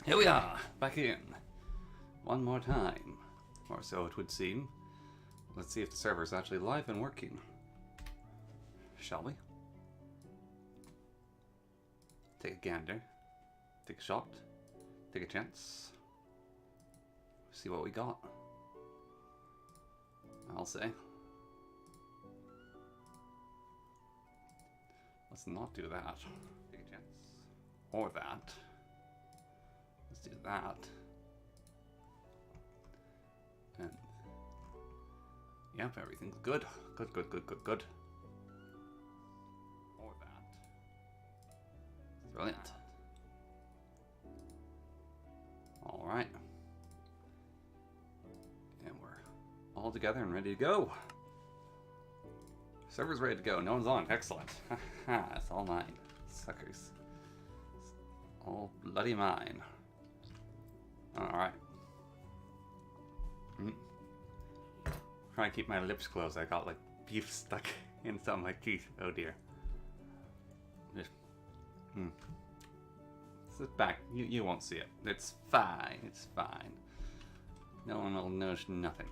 Here we are, back in. One more time. Or so it would seem. Let's see if the server is actually live and working. Shall we? Take a gander. Take a shot. Take a chance. See what we got. I'll say. Let's not do that. Take a chance. Or that. Let's do that. And yep, everything's good. Good, good, good, good, good. Or that. Brilliant. Alright. And we're all together and ready to go. Server's ready to go. No one's on. Excellent. Haha, it's all mine. Suckers. It's all bloody mine. Alright. Trying to keep my lips closed. I got like beef stuck inside my teeth. Oh dear. Just, sit back. You won't see it. It's fine. It's fine. No one will notice nothing.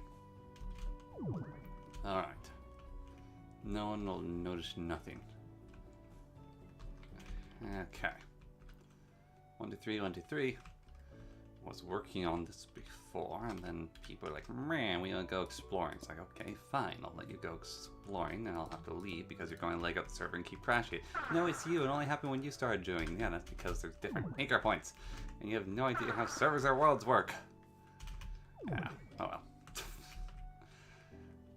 Alright. No one will notice nothing. Okay. 1, 2, 3, 1, 2, 3. Was working on this before, and then people are like, man, we want to go exploring. It's like, okay, fine, I'll let you go exploring, and I'll have to leave because you're going to leg up the server and keep crashing. No, it's you. It only happened when you started doing. Yeah, that's because there's different anchor points, and you have no idea how servers or worlds work. Yeah, oh well.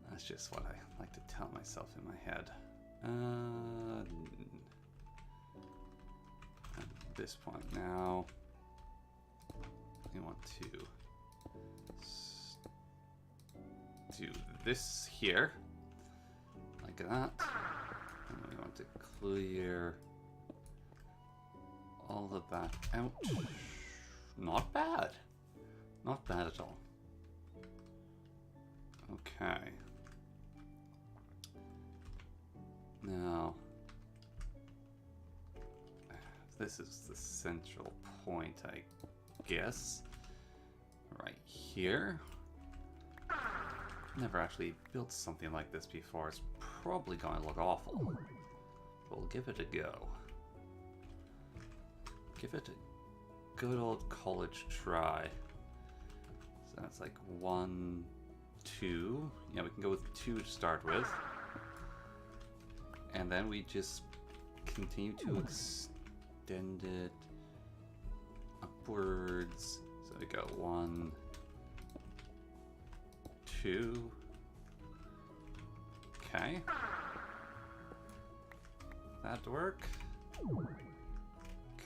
That's just what I like to tell myself in my head. At this point now, we want to do this here, like that, and we want to clear all of that out. Not bad. Not bad at all. Okay. Now, this is the central point, I guess. Right here. Never actually built something like this before. It's probably going to look awful. We'll give it a go. Give it a good old college try. So that's like 1, 2. Yeah, we can go with 2 to start with. And then we just continue to extend it upwards. So we go 1, 2. Okay. That work?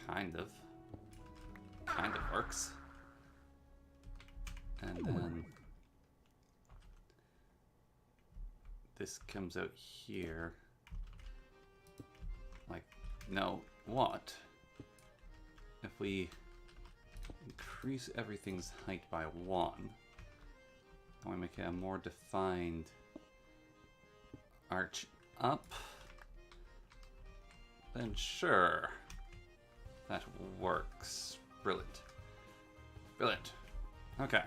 Kind of. Kind of works. And then this comes out here. Like, no, what? If we increase everything's height by 1, and we make it a more defined arch up, then sure, that works. Brilliant. Brilliant. Okay.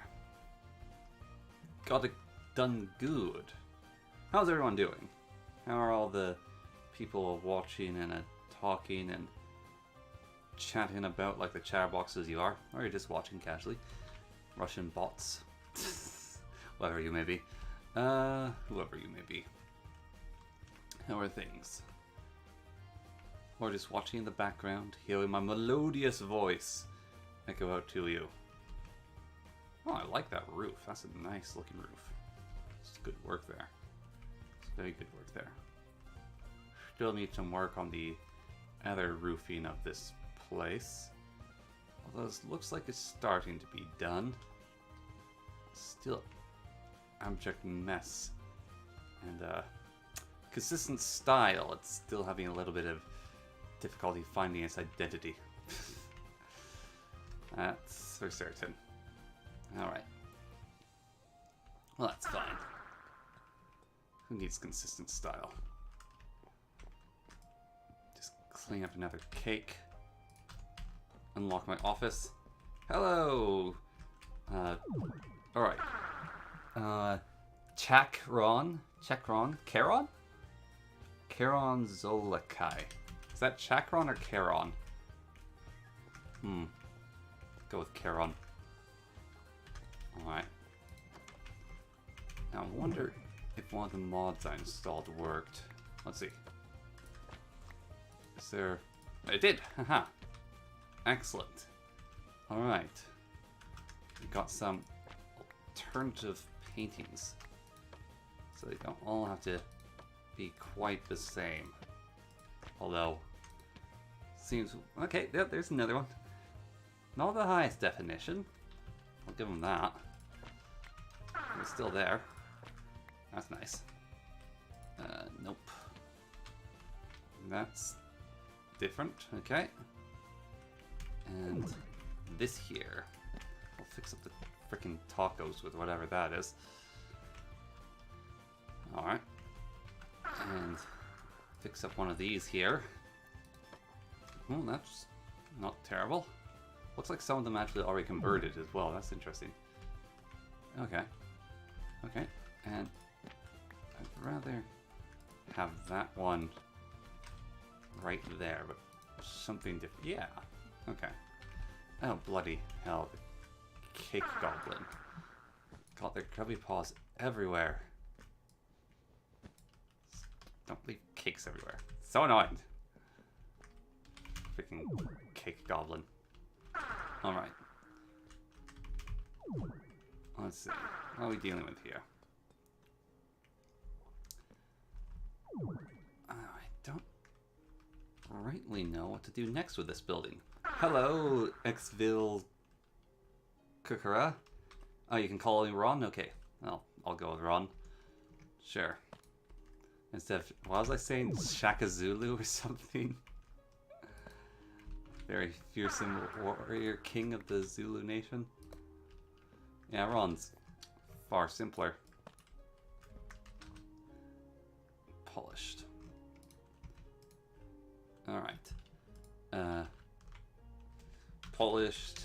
Got it done good. How's everyone doing? How are all the people watching and talking and chatting about like the chatterboxes you are? Or you're just watching casually? Russian bots. Whatever you may be. Whoever you may be. How are things? Or just watching in the background, hearing my melodious voice echo out to you. Oh, I like that roof. That's a nice looking roof. It's good work there. It's very good work there. Still need some work on the other roofing of this place. Although this looks like it's starting to be done. Still abject mess. And consistent style, it's still having a little bit of difficulty finding its identity. That's for certain. Alright. Well, that's fine. Who needs consistent style? Just clean up another cake. Unlock my office. Hello! Alright. Chakron? Charon? Charon Zolakai. Is that Chakron or Charon? Go with Charon. Alright. Now I wonder if one of the mods I installed worked. Let's see. Is there... It did! Haha! Excellent. Alright. We got some alternative paintings. So they don't all have to be quite the same. Although, seems... Okay, yep, there's another one. Not the highest definition. I'll give them that. It's still there. That's nice. Nope. That's different, okay. And this here. I'll fix up the frickin' tacos with whatever that is. Alright. And fix up one of these here. Oh, that's not terrible. Looks like some of them actually already converted as well. That's interesting. Okay. Okay. And I'd rather have that one right there, but something different. Yeah. Okay. Oh, bloody hell. The cake goblin. God, there are grubby paws everywhere. Don't leave cakes everywhere. So annoying. Freaking cake goblin. Alright. Let's see. What are we dealing with here? I don't rightly know what to do next with this building. Hello, Xville Kukara. Oh, you can call me Ron? Okay. Well, I'll go with Ron. Sure. Instead of, what was I saying? Shaka Zulu or something? Very fearsome warrior king of the Zulu nation. Yeah, Ron's far simpler. Polished. Alright. Polished.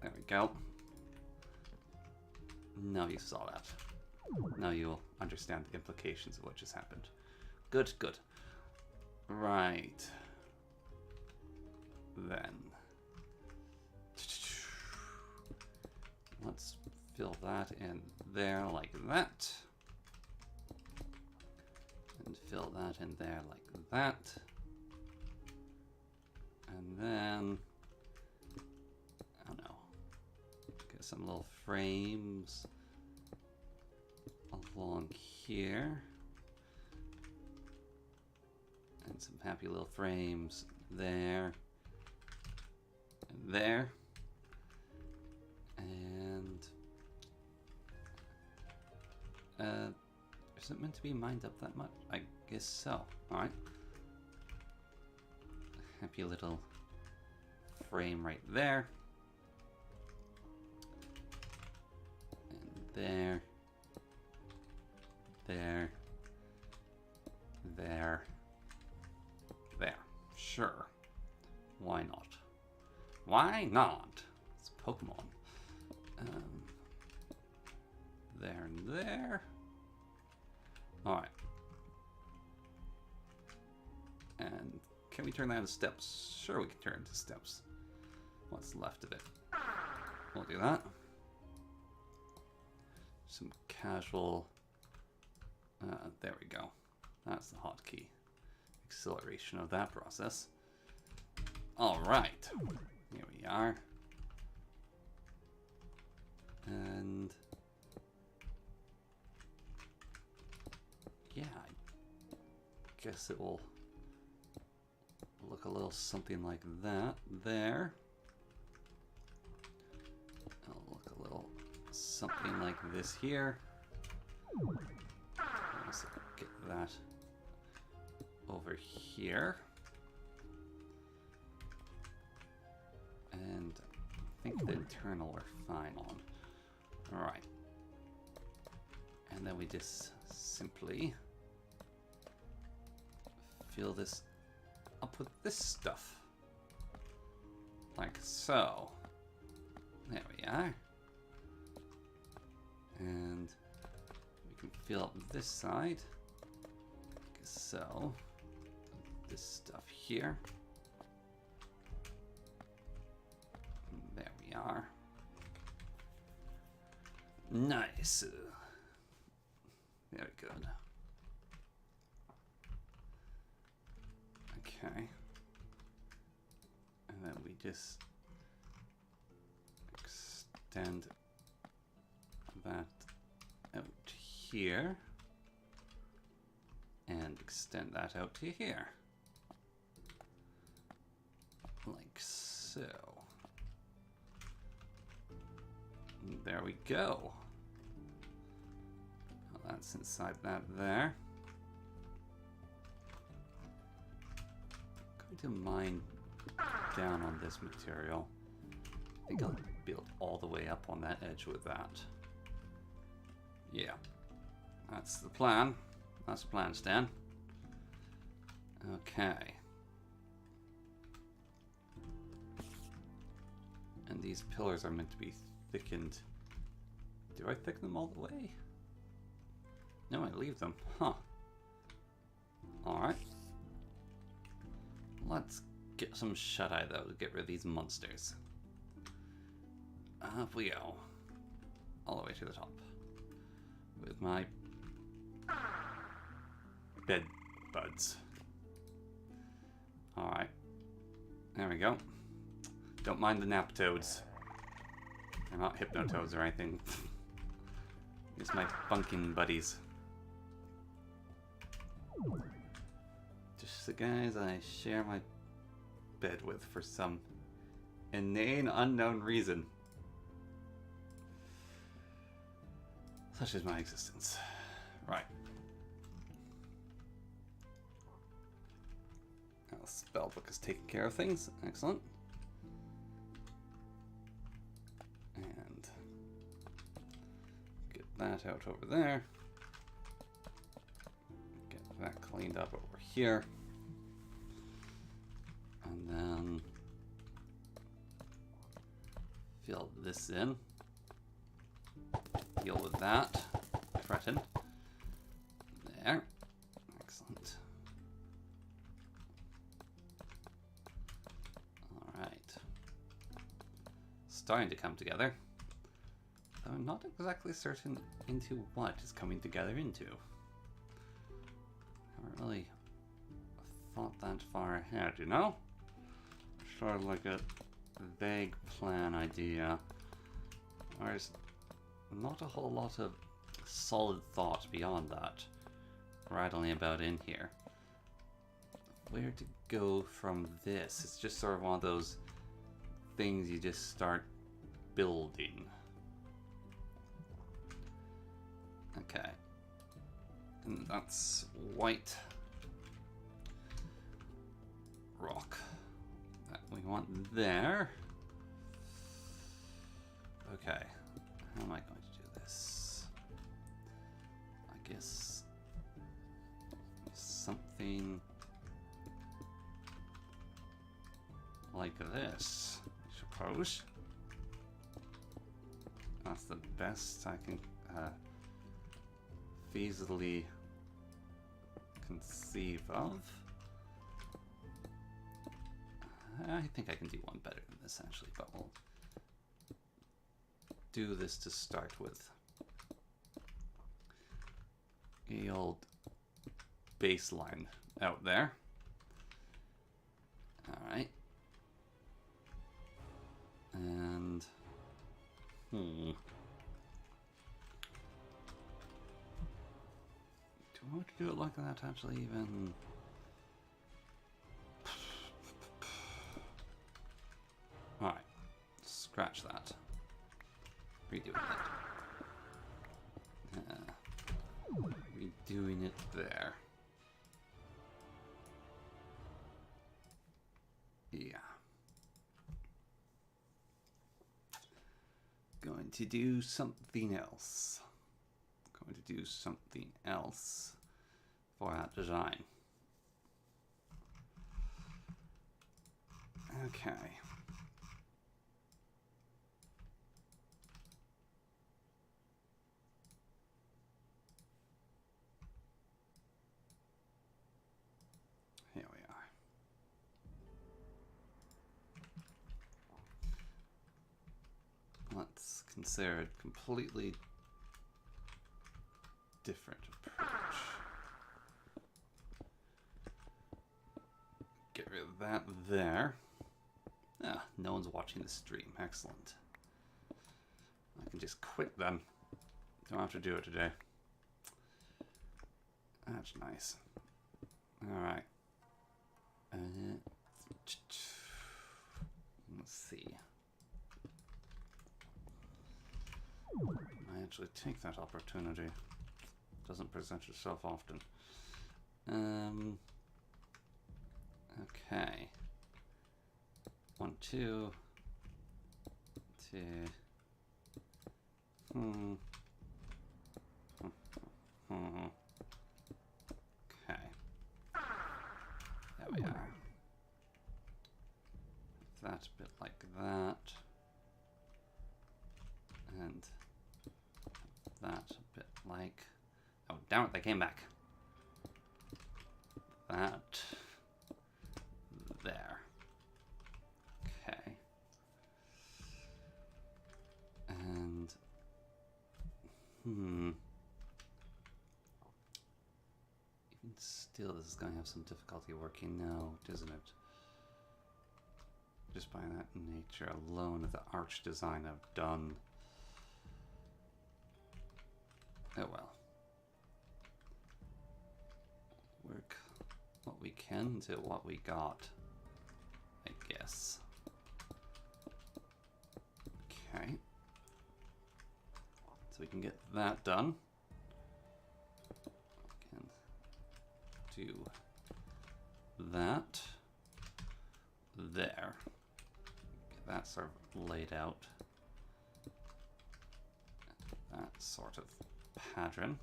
There we go. Now you saw that. Now you'll understand the implications of what just happened. Good, good. Right. Then. Let's fill that in there like that. And fill that in there like that. And then, I don't know, get some little frames along here. And some happy little frames there. And there. And is it meant to be mined up that much? I guess so. Alright. Happy little frame right there. And there. There. There. There. Sure. Why not? Why not? It's Pokemon. There and there. Alright. And can we turn that into steps? Sure, we can turn it into steps. What's left of it? We'll do that. Some casual... there we go. That's the hotkey. Acceleration of that process. Alright. Here we are. And... yeah, I guess it will look a little something like that there. It'll look a little something like this here. Let's get that over here. And I think the internal we're fine on. Alright. And then we just simply fill this up with this stuff. Like so. There we are. And we can fill up this side. Like so. This stuff here. There we are. Nice. Very good. Okay. And then we just extend that out here. And extend that out to here. Like so. And there we go. Well, that's inside that there. I'm going to mine down on this material. I think I'll build all the way up on that edge with that. Yeah. That's the plan. That's the plan, Stan. Okay. And these pillars are meant to be thickened. Do I thicken them all the way? No, I leave them. Huh. Alright. Let's get some shut-eye though to get rid of these monsters. Up we go. All the way to the top. With my bed buds. Alright. There we go. Don't mind the naptoads. They're not hypnotoads or anything. It's my bunking buddies. Just the guys I share my bed with for some inane, unknown reason. Such is my existence. Right. Now the spellbook is taking care of things. Excellent. And get that out over there. Get that cleaned up over here. And then fill this in. Deal with that. Threatened. There. Excellent. Alright. Starting to come together. Though I'm not exactly certain into what is coming together into. I haven't really thought that far ahead, you know? Sort of like a vague plan idea. There's not a whole lot of solid thought beyond that rattling about in here. Where to go from this? It's just sort of one of those things you just start building. Okay. And that's white rock that we want there. Okay. How am I going to do this? I guess something like this, I suppose. That's the best I can feasibly conceive of. I think I can do one better than this actually, but we'll do this to start with. The old baseline out there. Alright. And do I want to do it like that actually even? Alright. Scratch that. Redoing it. Redoing it there. Yeah. Going to do something else. Going to do something else for that design. Okay. let's consider a completely different approach. Get rid of that there. Ah, no one's watching the stream. Excellent. I can just quit then. Don't have to do it today. That's nice. Alright. Let's see. I actually take that opportunity. Doesn't present itself often. Okay. 1, 2. 2. Okay. There we are. That a bit like that. And that a bit like... Oh, damn it, they came back. That. There. Okay. And... Even still, this is going to have some difficulty working now, isn't it? Just by that nature alone of the arch design I've done. Oh well. Work what we can to what we got, I guess. Okay. So we can get that done. We can do that there. Get that sort of laid out. That sort of pattern.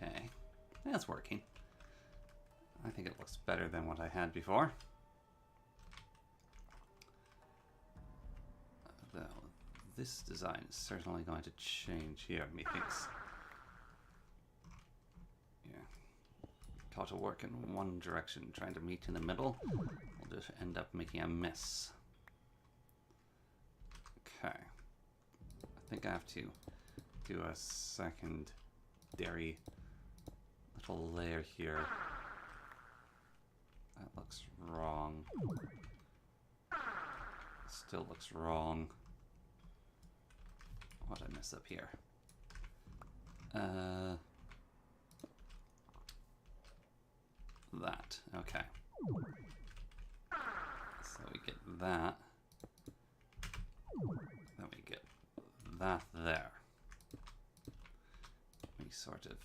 Okay, that's working. I think it looks better than what I had before. Though this design is certainly going to change here, methinks. Yeah, try to work in one direction, trying to meet in the middle, we'll just end up making a mess. Okay, I think I have to do a secondary little layer here. That looks wrong. Still looks wrong. What did I mess up here? That. Okay. So we get that. Then we get that there. We sort of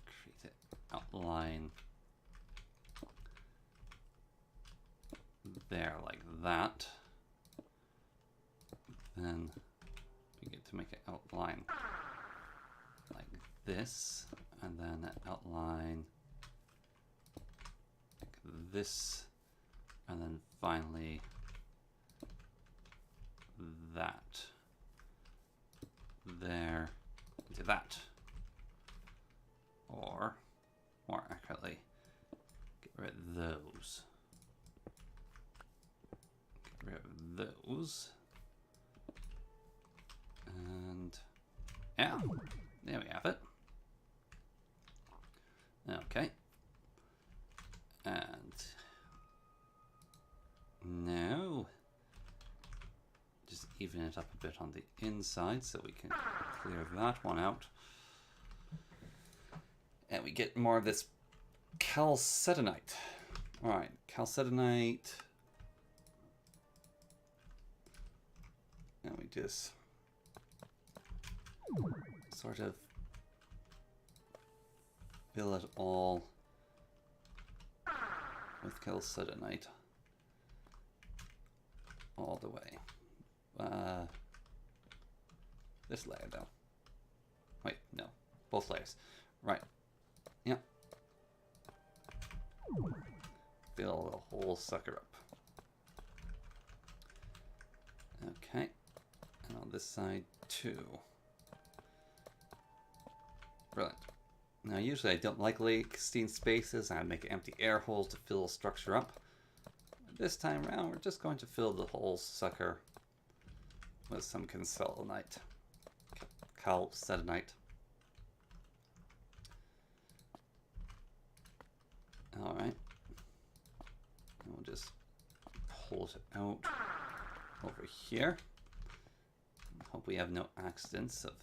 create it, outline there like that. Then we get to make it outline like this, and then outline like this, and then finally that there into that. Or more accurately, get rid of those. Get rid of those. And yeah, there we have it. Okay. And now just even it up a bit on the inside so we can clear that one out. And we get more of this chalcedonite. Alright, chalcedonite. And we just sort of fill it all with chalcedonite all the way. This layer though. Wait, no, both layers. Right. Yeah. Fill the whole sucker up. Okay. And on this side too. Brilliant. Now usually I don't like wasting spaces. I make empty air holes to fill the structure up. this time around, we're just going to fill the whole sucker with some calcedonite. Calcedonite. Alright. We'll just pull it out over here. Hope we have no accidents of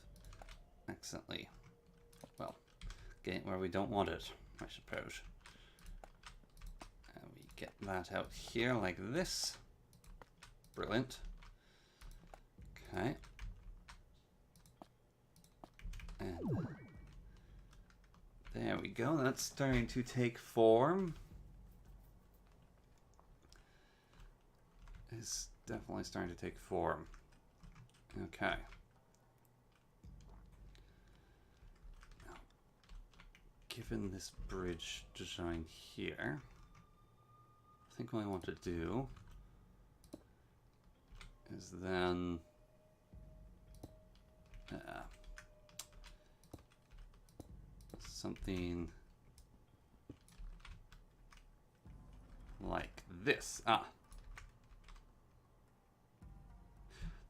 accidentally, well, getting where we don't want it, I suppose. And we get that out here like this. Brilliant. Okay. And there we go. That's starting to take form. It's definitely starting to take form. Okay. Now, given this bridge design here, I think what I want to do is then something like this.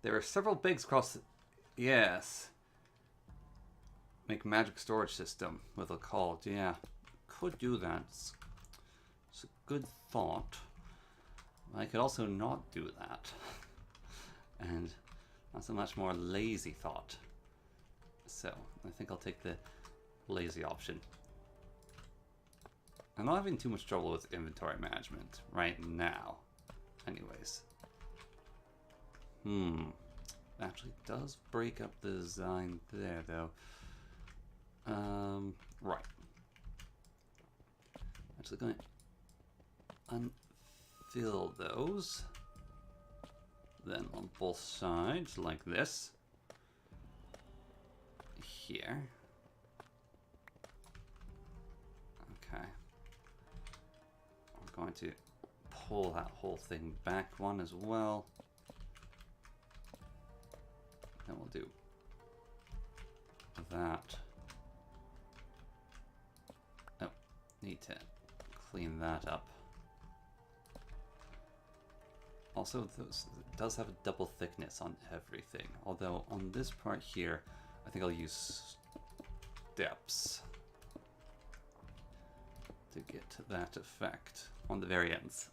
There are several bigs across the... Yes. Make magic storage system with a call. Yeah. Could do that. It's a good thought. I could also not do that. And that's a much more lazy thought. So, I think I'll take the lazy option. I'm not having too much trouble with inventory management right now. Anyways. Actually does break up the design there, though. Right. Actually going to unfill those. Then on both sides, like this. Here. Okay. I'm going to pull that whole thing back one as well. Then we'll do that. Oh, need to clean that up. Also, it does have a double thickness on everything. Although on this part here, I think I'll use steps to get to that effect on the very ends.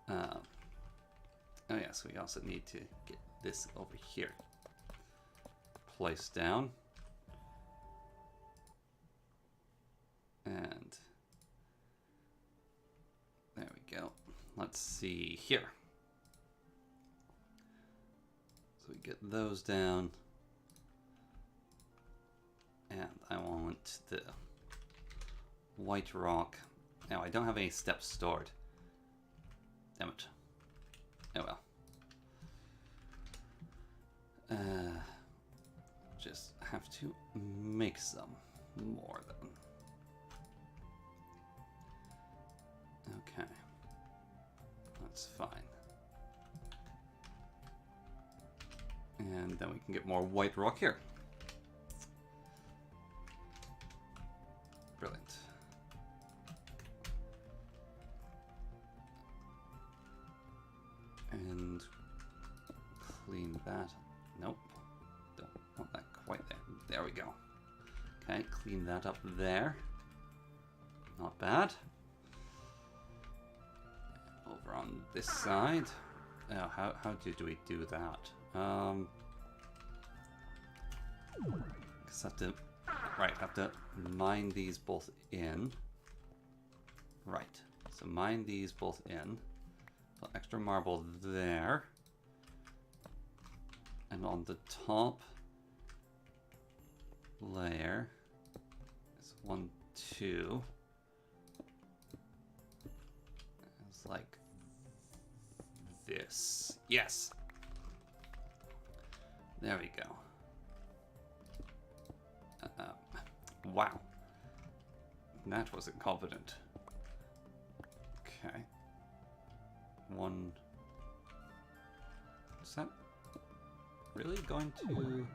Oh yes, we also need to get this over here placed down. And there we go. Let's see here. So we get those down. And I want the white rock. Now I don't have any steps stored. Damn it. Oh well. Just have to make some more then. Okay. That's fine. And then we can get more white rock here. Brilliant. And clean that. Nope. Don't want that quite there. There we go. Okay, clean that up there. Not bad. Over on this side. Oh, how do we do that? Cause have to mine these both in. Right. So mine these both in. Put extra marble there. And on the top layer is 1, 2. It's like this. Yes. There we go. Wow. That was incompetent. Okay. One. Is that really going to...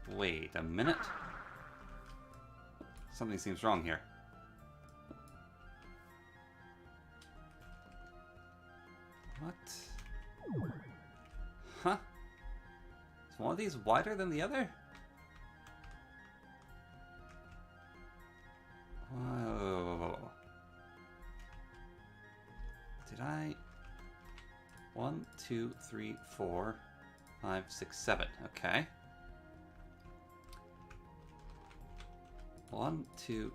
Wait a minute. Something seems wrong here. What? Huh? Is one of these wider than the other? Whoa. Did I... 1, 2, 3, 4, 5, 6, 7. Okay. 1, 2,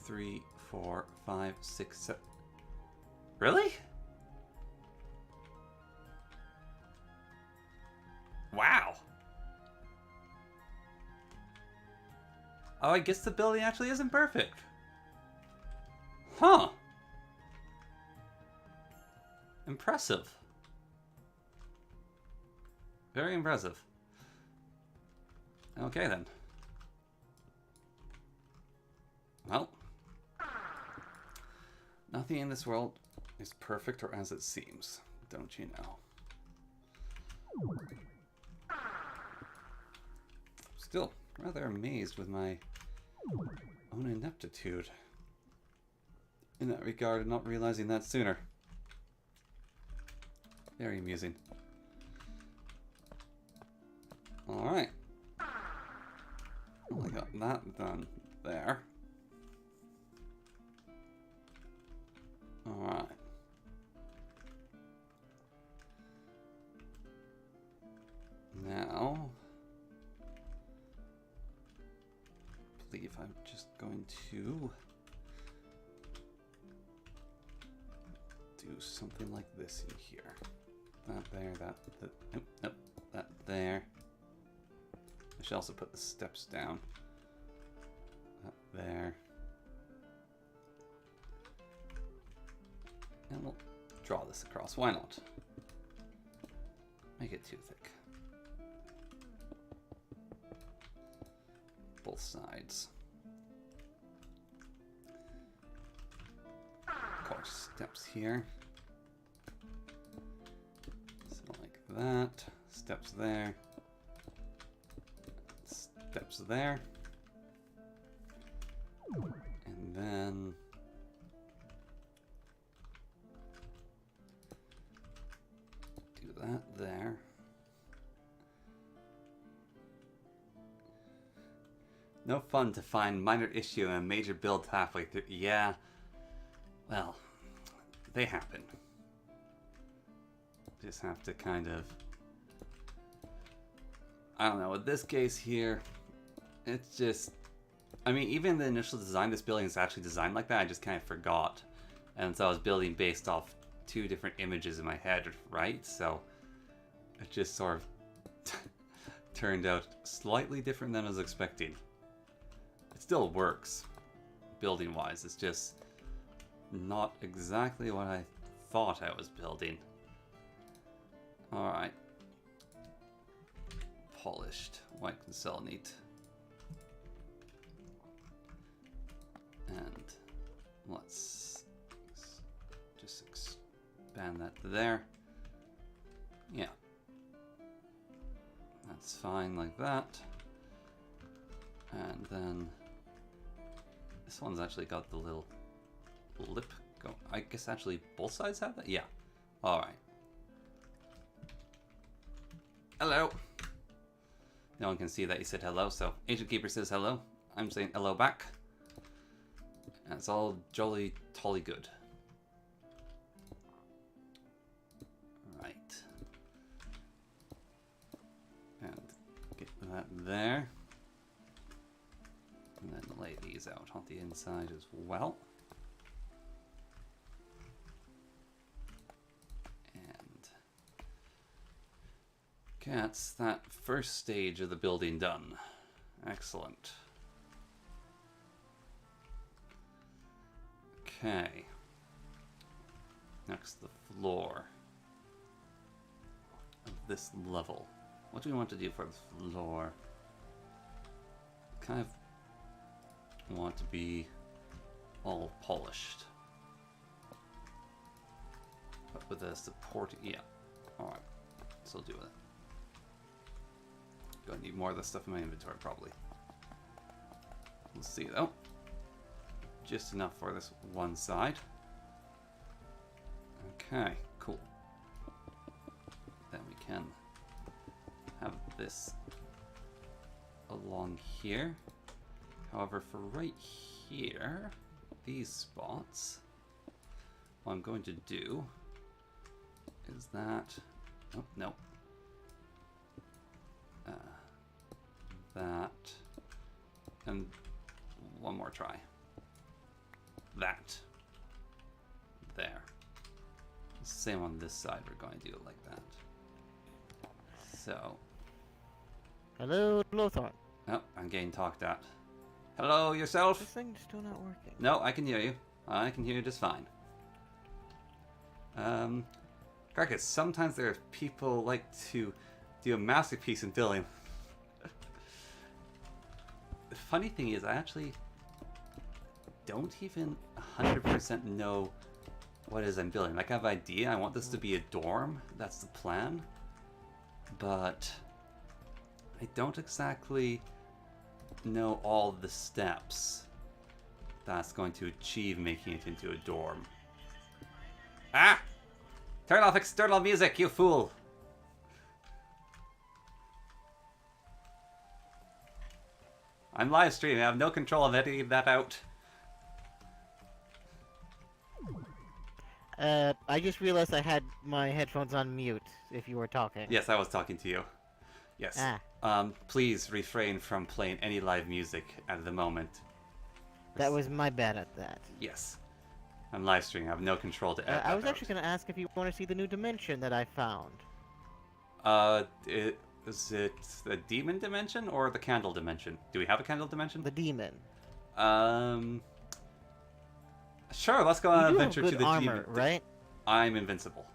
3, 4, 5, 6, 7. Really? Wow. Oh, I guess the building actually isn't perfect. Huh. Impressive. Very impressive. Okay then. Well, nothing in this world is perfect or as it seems, don't you know? Still rather amazed with my own ineptitude in that regard and not realizing that sooner. Very amusing. Alright. Well, I got that done there. Alright. Now, I believe I'm just going to do something like this in here. That there, nope, that there. I should also put the steps down. That there. And we'll draw this across. Why not? Make it too thick. Both sides. Of course, steps here. So like that. Steps there. Steps there. And then do that there. No fun to find minor issue in a major build halfway through. Yeah. Well, they happen. Just have to kind of... I don't know, with this case here, it's just... I mean, even the initial design, this building is actually designed like that, I just kind of forgot. And so I was building based off two different images in my head, right? So it just sort of turned out slightly different than I was expecting. It still works, building-wise. It's just not exactly what I thought I was building. Alright. Polished. White can sell neat. And let's just expand that to there. Yeah. That's fine like that. And then this one's actually got the little lip go. I guess actually both sides have that? Yeah. Alright. Hello. No one can see that you said hello, so Ancient Keeper says hello. I'm saying hello back. And it's all jolly tolly good. Right. And get that there. And then lay these out on the inside as well. And that's that first stage of the building done. Excellent. Okay. Next, the floor of this level. What do we want to do for the floor? Kind of want to be all polished, but with a support. Yeah. All right. So I'll do it. Gonna need more of this stuff in my inventory probably. We'll see though. Just enough for this one side. Okay, cool. can have this along here. However, for right here, these spots, what I'm going to do is that, oh, no, that, and one more try. That. There. Same on this side, we're going to do it like that. So. Hello, Lorthorn. Oh, I'm getting talked at. Hello, yourself? This thing's still not working. No, I can hear you. I can hear you just fine. Carcass, sometimes there are people like to do a masterpiece in billing. The funny thing is, I actually don't even 100% know what it is I'm building. Like, I have an idea. I want this to be a dorm. That's the plan. But I don't exactly know all the steps that's going to achieve making it into a dorm. Ah! Turn off external music, you fool! I'm live streaming. I have no control of editing that out. I just realized I had my headphones on mute if you were talking. Yes, I was talking to you. Yes. Ah. Please refrain from playing any live music at the moment. That was my bad at that. Yes. I'm live streaming. I have no control to edit I was that actually going to ask if you want to see the new dimension that I found. Is it the demon dimension or the candle dimension? Do we have a candle dimension? The demon. Sure, let's go on an adventure good to the armor, demon. Right? I'm invincible.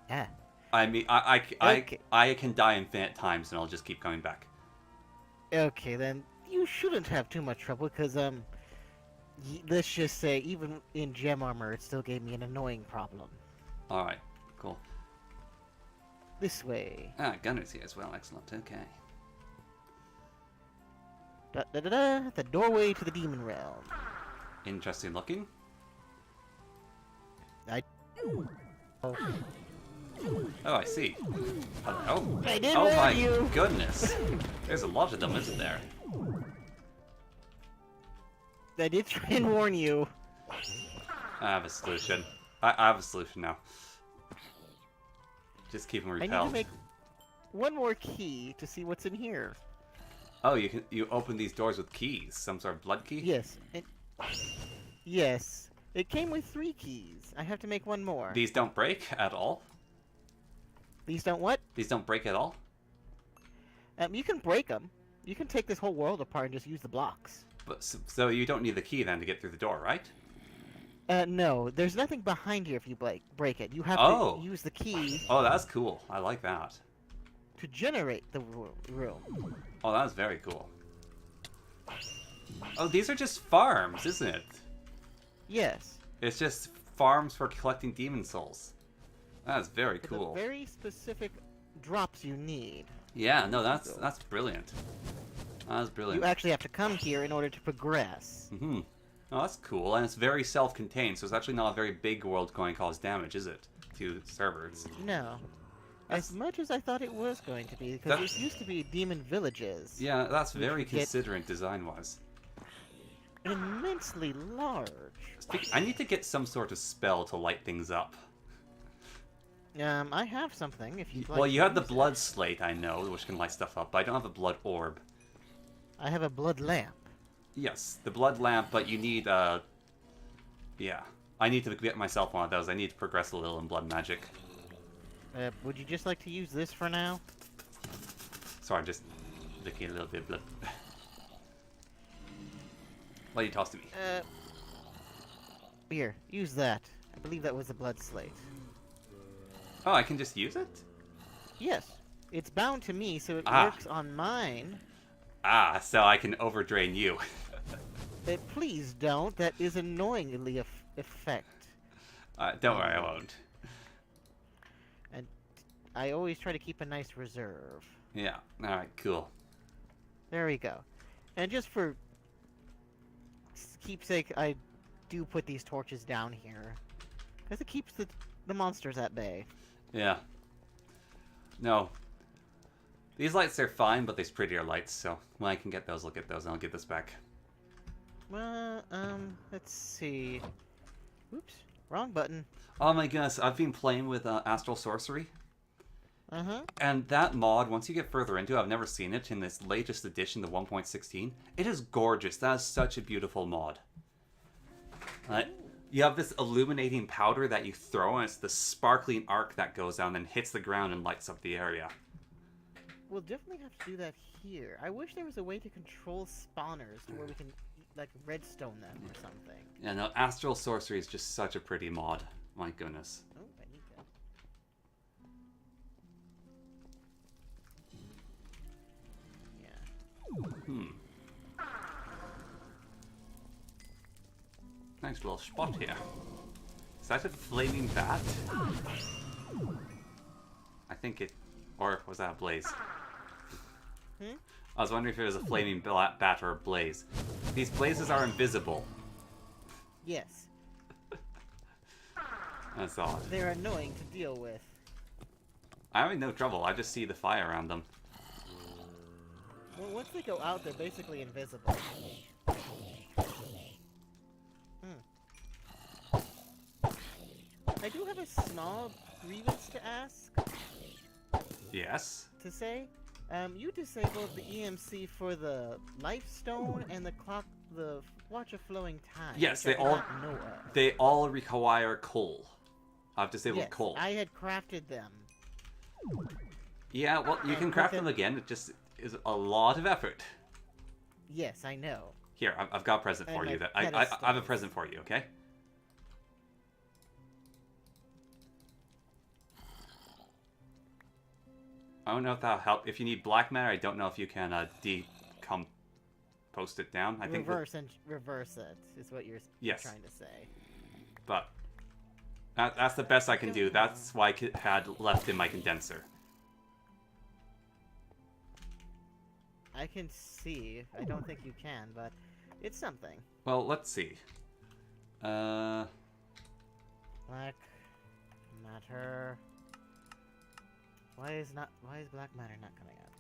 Yeah. I mean, Okay. I can die infinite times and I'll just keep coming back. Okay, then you shouldn't have too much trouble, because, let's just say, even in gem armor, it still gave me an annoying problem. Alright, cool. This way. Ah, Gunner's here as well. Excellent. Okay. Da-da-da-da, the doorway to the demon realm. Interesting looking. Oh, Oh, I see. Hello. I did Oh warn my you. goodness. There's a lot of them, isn't there? I did try and warn you. I have a solution. I have a solution now. Just keep them I need repelled. to make one more key to see what's in here. Oh, you open these doors with keys. Some sort of blood key? Yes. Yes. It came with 3 keys. I have to make one more. These don't break at all? These don't what? These don't break at all? You can break them. You can take this whole world apart and just use the blocks. But so you don't need the key then to get through the door, right? No. There's nothing behind here if you break it. You have Oh. to use the key Oh, that's cool. I like that. to generate the room. Oh, that's very cool. Oh, these are just farms, isn't it? Yes. It's just farms for collecting demon souls. That's very With cool. the very specific drops you need. Yeah, no, that's brilliant. That's brilliant. You actually have to come here in order to progress. Mm-hmm. Oh, that's cool, and it's very self-contained, so it's actually not a very big world going to cause damage, is it? To servers. No. As much as I thought it was going to be, because That- this used to be demon villages. Yeah, that's very Which would get- considerate design-wise. Immensely large. I need to get some sort of spell to light things up. I have something, if you'd like Well, you to have the use it. blood slate, I know, which can light stuff up, but I don't have a blood orb. I have a blood lamp. Yes, the blood lamp, but you need, yeah. I need to get myself one of those. I need to progress a little in blood magic. Would you just like to use this for now? Sorry, just licking a little bit of blood. What you toss to me? Here, use that. I believe that was the blood slate. Oh, I can just use it? Yes. It's bound to me, so it Ah. works on mine. Ah, so I can overdrain you. Please don't. That is annoyingly effect. Don't worry, I won't. And I always try to keep a nice reserve. Yeah, alright, cool. There we go. And just for keepsake, I do put these torches down here. Because it keeps the monsters at bay. Yeah. No. These lights are fine, but these prettier lights, so when I can get those, I'll get those, and I'll give this back. Well, let's see. Oops, wrong button. Oh my goodness, I've been playing with Astral Sorcery. Uh-huh. And that mod, once you get further into it, I've never seen it in this latest edition, the 1.16. It is gorgeous. That is such a beautiful mod. You have this illuminating powder that you throw, and it's the sparkling arc that goes down and hits the ground and lights up the area. We'll definitely have to do that here. I wish there was a way to control spawners to where we can, like, redstone them or something. Yeah, no, Astral Sorcery is just such a pretty mod. My goodness. Oh, I need that. Yeah. Nice little spot here. Is that a flaming bat? I think it... Or was that a blaze? I was wondering if it was a flaming bat or a blaze. These blazes are invisible. Yes. That's odd. They're annoying to deal with. I'm having no trouble. I just see the fire around them. Well, once they go out, they're basically invisible. I do have a small grievance to ask. Yes? To say, you disabled the EMC for the life stone and the watch of flowing time. Yes, they all require coal. I've disabled coal. I had crafted them. Yeah, well, you can craft them again. It just is a lot of effort. Yes, I know. Here, I've got a present for you. I have a present for you, okay? I don't know if that'll help. If you need black matter, I don't know if you can post it down. I think reverse it is what you're trying to say. But that's the best I can do. That's why I had left in my condenser. I can see. I don't think you can, but it's something. Well, let's see. Black matter. Why is black matter not coming up?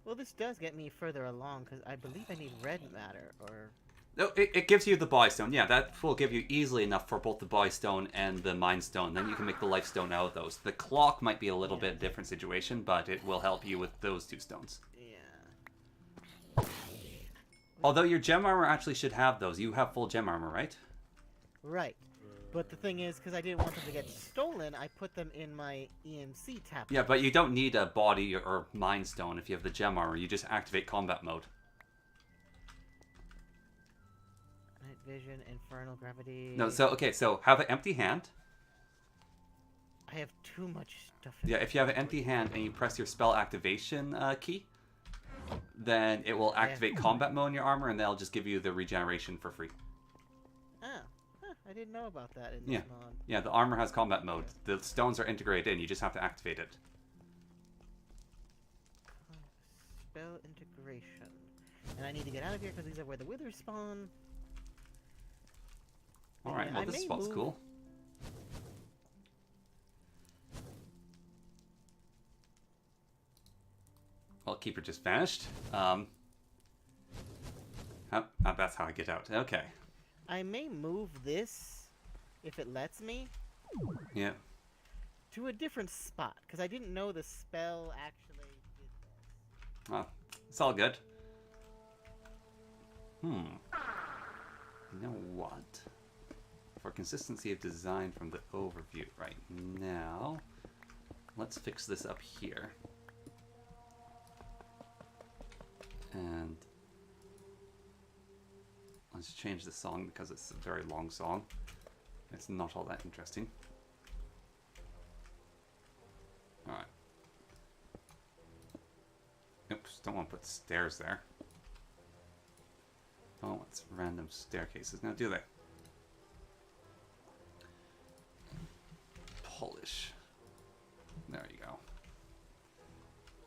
Well, this does get me further along, because I believe I need red matter, or... No, it gives you the buy stone. Yeah, that will give you easily enough for both the buy stone and the mind stone. Then you can make the life stone out of those. The clock might be a little bit different situation, but it will help you with those two stones. Yeah. Although your gem armor actually should have those. You have full gem armor, right? Right. But the thing is, because I didn't want them to get stolen, I put them in my EMC tab. Yeah, but you don't need a body or mind stone if you have the gem armor. You just activate combat mode. Night vision, infernal gravity... No, so have an empty hand. I have too much stuff. Yeah, if you have an empty hand and you press your spell activation key, then it will activate combat mode in your armor, and that'll just give you the regeneration for free. Oh, I didn't know about that in this mod. Yeah, the armor has combat mode. The stones are integrated in. You just have to activate it. Spell integration. And I need to get out of here because these are where the withers spawn. Alright, well, this spot's cool. Well, Keeper just vanished. That's how I get out. Okay. I may move this, if it lets me. Yeah. To a different spot, because I didn't know the spell actually did this. Well, it's all good. You know what? For consistency of design from the overview right now, let's fix this up here. And let's change the song because it's a very long song. It's not all that interesting. Alright. Oops, don't want to put stairs there. Oh, it's random staircases. Now, do they? Polish. There you go.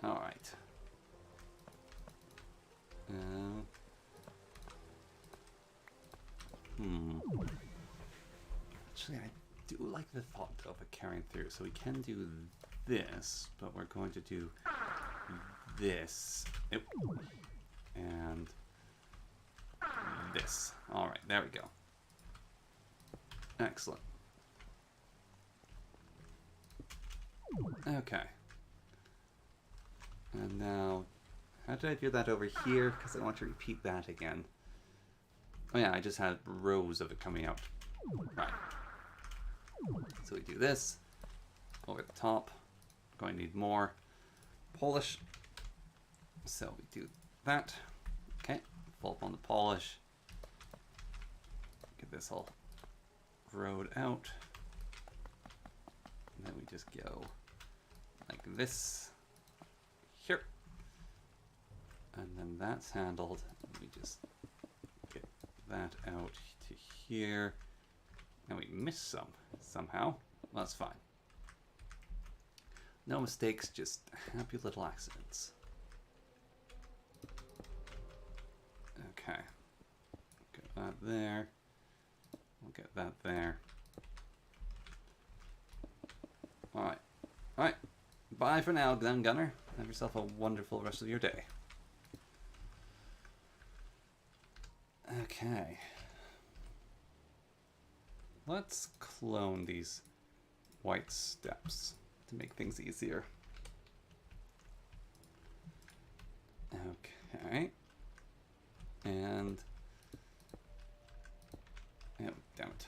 Alright. the thought of it carrying through. So we can do this, but we're going to do this. Oop. And this. Alright, there we go. Excellent. Okay. And now, how did I do that over here? Because I want to repeat that again. Oh yeah, I just had rows of it coming out. Right. So we do this. Over the top. Going to need more polish. So we do that. Okay. Full up on the polish. Get this all rowed out. And then we just go like this. Here. And then that's handled. And we just get that out to here. And we miss some somehow. Well, that's fine. No mistakes, just happy little accidents. Okay. Get that there. We'll get that there. Alright. Alright. Bye for now, then, Gunner. Have yourself a wonderful rest of your day. Okay. Let's clone these white steps to make things easier. Okay. And... oh, damn it.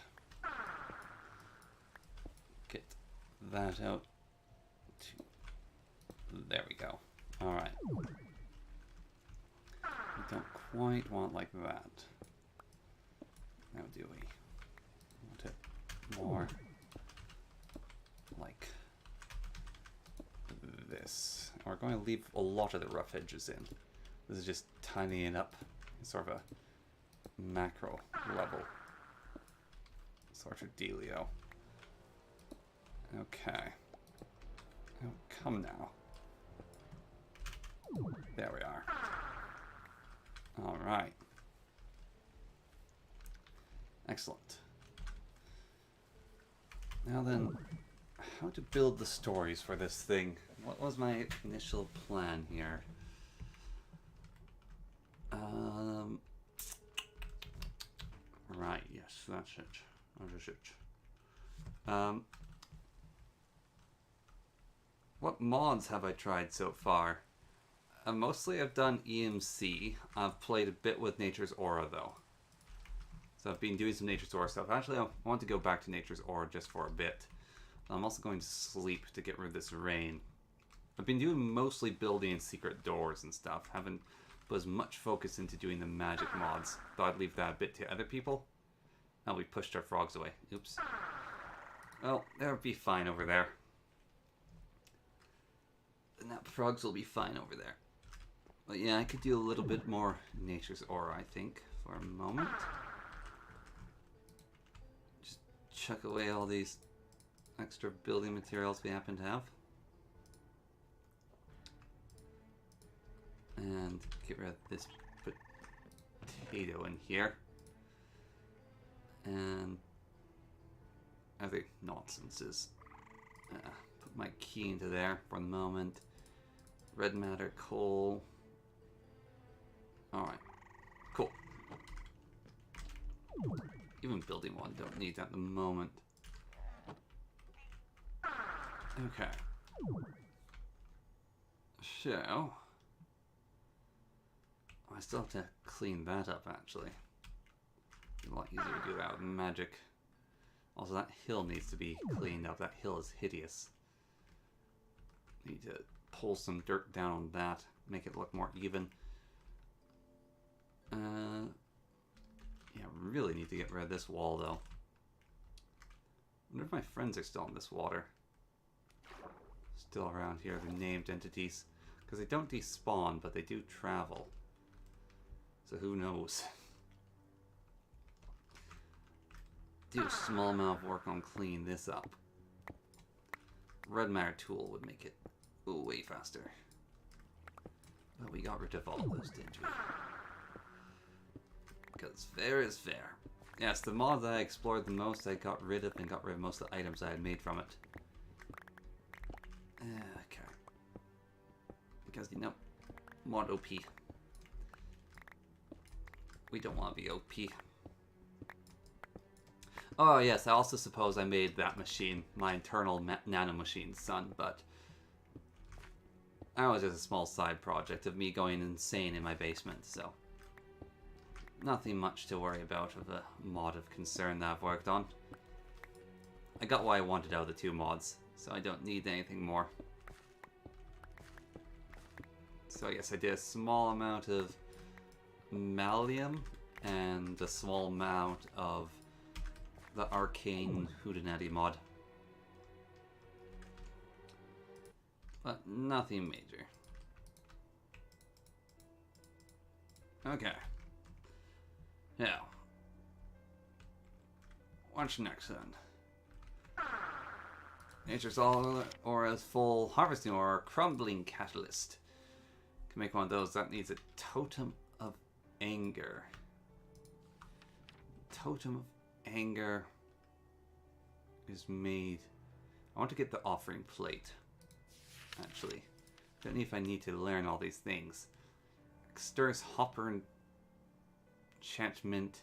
Get that out. There we go. Alright. We don't quite want like that. Now do we? Want it more like this. And we're going to leave a lot of the rough edges in. This is just tidying up sort of a macro level sort of dealio. Okay. Oh, come now. There we are. Alright. Excellent. Now then, how to build the stories for this thing? What was my initial plan here? Right, yes, that's it. That is it. What mods have I tried so far? Mostly I've done EMC. I've played a bit with Nature's Aura though. So I've been doing some Nature's Aura stuff. Actually, I want to go back to Nature's Aura just for a bit. I'm also going to sleep to get rid of this rain. I've been doing mostly building secret doors and stuff. Haven't put as much focus into doing the magic mods. Thought I'd leave that a bit to other people. Oh, we pushed our frogs away. Oops. Well, they'll be fine over there. And that frogs will be fine over there. But yeah, I could do a little bit more Nature's Aura, I think, for a moment. Just chuck away all these extra building materials we happen to have. And get rid of this potato in here. And other nonsenses. Put my key into there for the moment. Red matter, coal. Alright. Cool. Even building one, don't need that at the moment. Okay. So... I still have to clean that up, actually. It's a lot easier to do that with magic. Also, that hill needs to be cleaned up. That hill is hideous. Need to pull some dirt down on that, make it look more even. Yeah, really need to get rid of this wall, though. I wonder if my friends are still in this water. Still around here, they're named entities. Because they don't despawn, but they do travel. So who knows? Do a small amount of work on cleaning this up. Red matter tool would make it way faster. But we got rid of all those, didn't we? Because fair is fair. Yes, the mod that I explored the most, I got rid of, and got rid of most of the items I had made from it. Okay. Because, you know, mod OP. We don't want to be OP. Oh, yes, I also suppose I made that machine, my internal nano machine's son, but that was just a small side project of me going insane in my basement, so nothing much to worry about of a mod of concern that I've worked on. I got what I wanted out of the two mods, so I don't need anything more. So yes, I did a small amount of Malleum and a small amount of the Arcane Hootenanny mod. But nothing major. Okay. Now, what's next then? Nature's all aura's full harvesting or crumbling catalyst. Can make one of those. That needs a totem of anger. Totem of anger is made. I want to get the offering plate. Actually, don't know if I need to learn all these things. Exters hopper enchantment.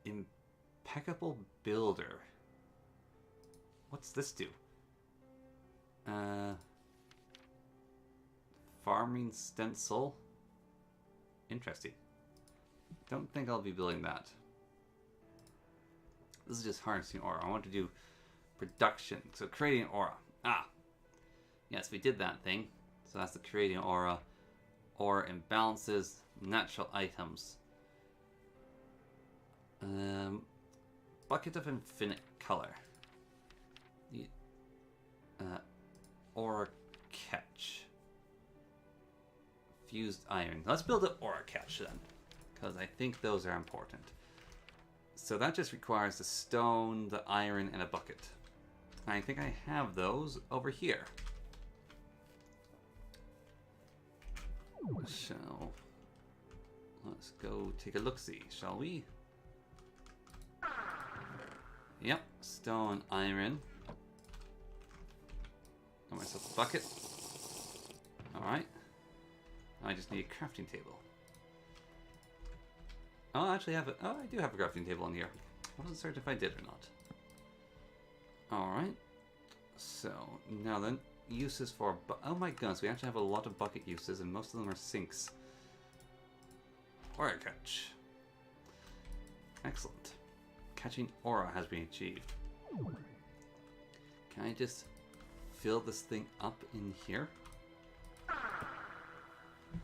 Impeccable builder. What's this do? Farming stencil. Interesting. Don't think I'll be building that. This is just harnessing aura. I want to do production. So creating aura. Ah. Yes, we did that thing. So that's the creating aura. Aura imbalances. Natural items. Bucket of infinite color. The aura catch. Fused iron. Let's build an aura catch then, because I think those are important. So that just requires the stone, the iron, and a bucket. I think I have those over here. So let's go take a look-see, shall we? Yep, stone, iron. Got myself a bucket. Alright. I just need a crafting table. Oh, I actually have it. Oh, I do have a crafting table in here. I wasn't certain if I did or not. Alright. So, now then, uses for... Oh my goodness, we actually have a lot of bucket uses, and most of them are sinks. Aura catch. Excellent. Catching aura has been achieved. Can I just fill this thing up in here?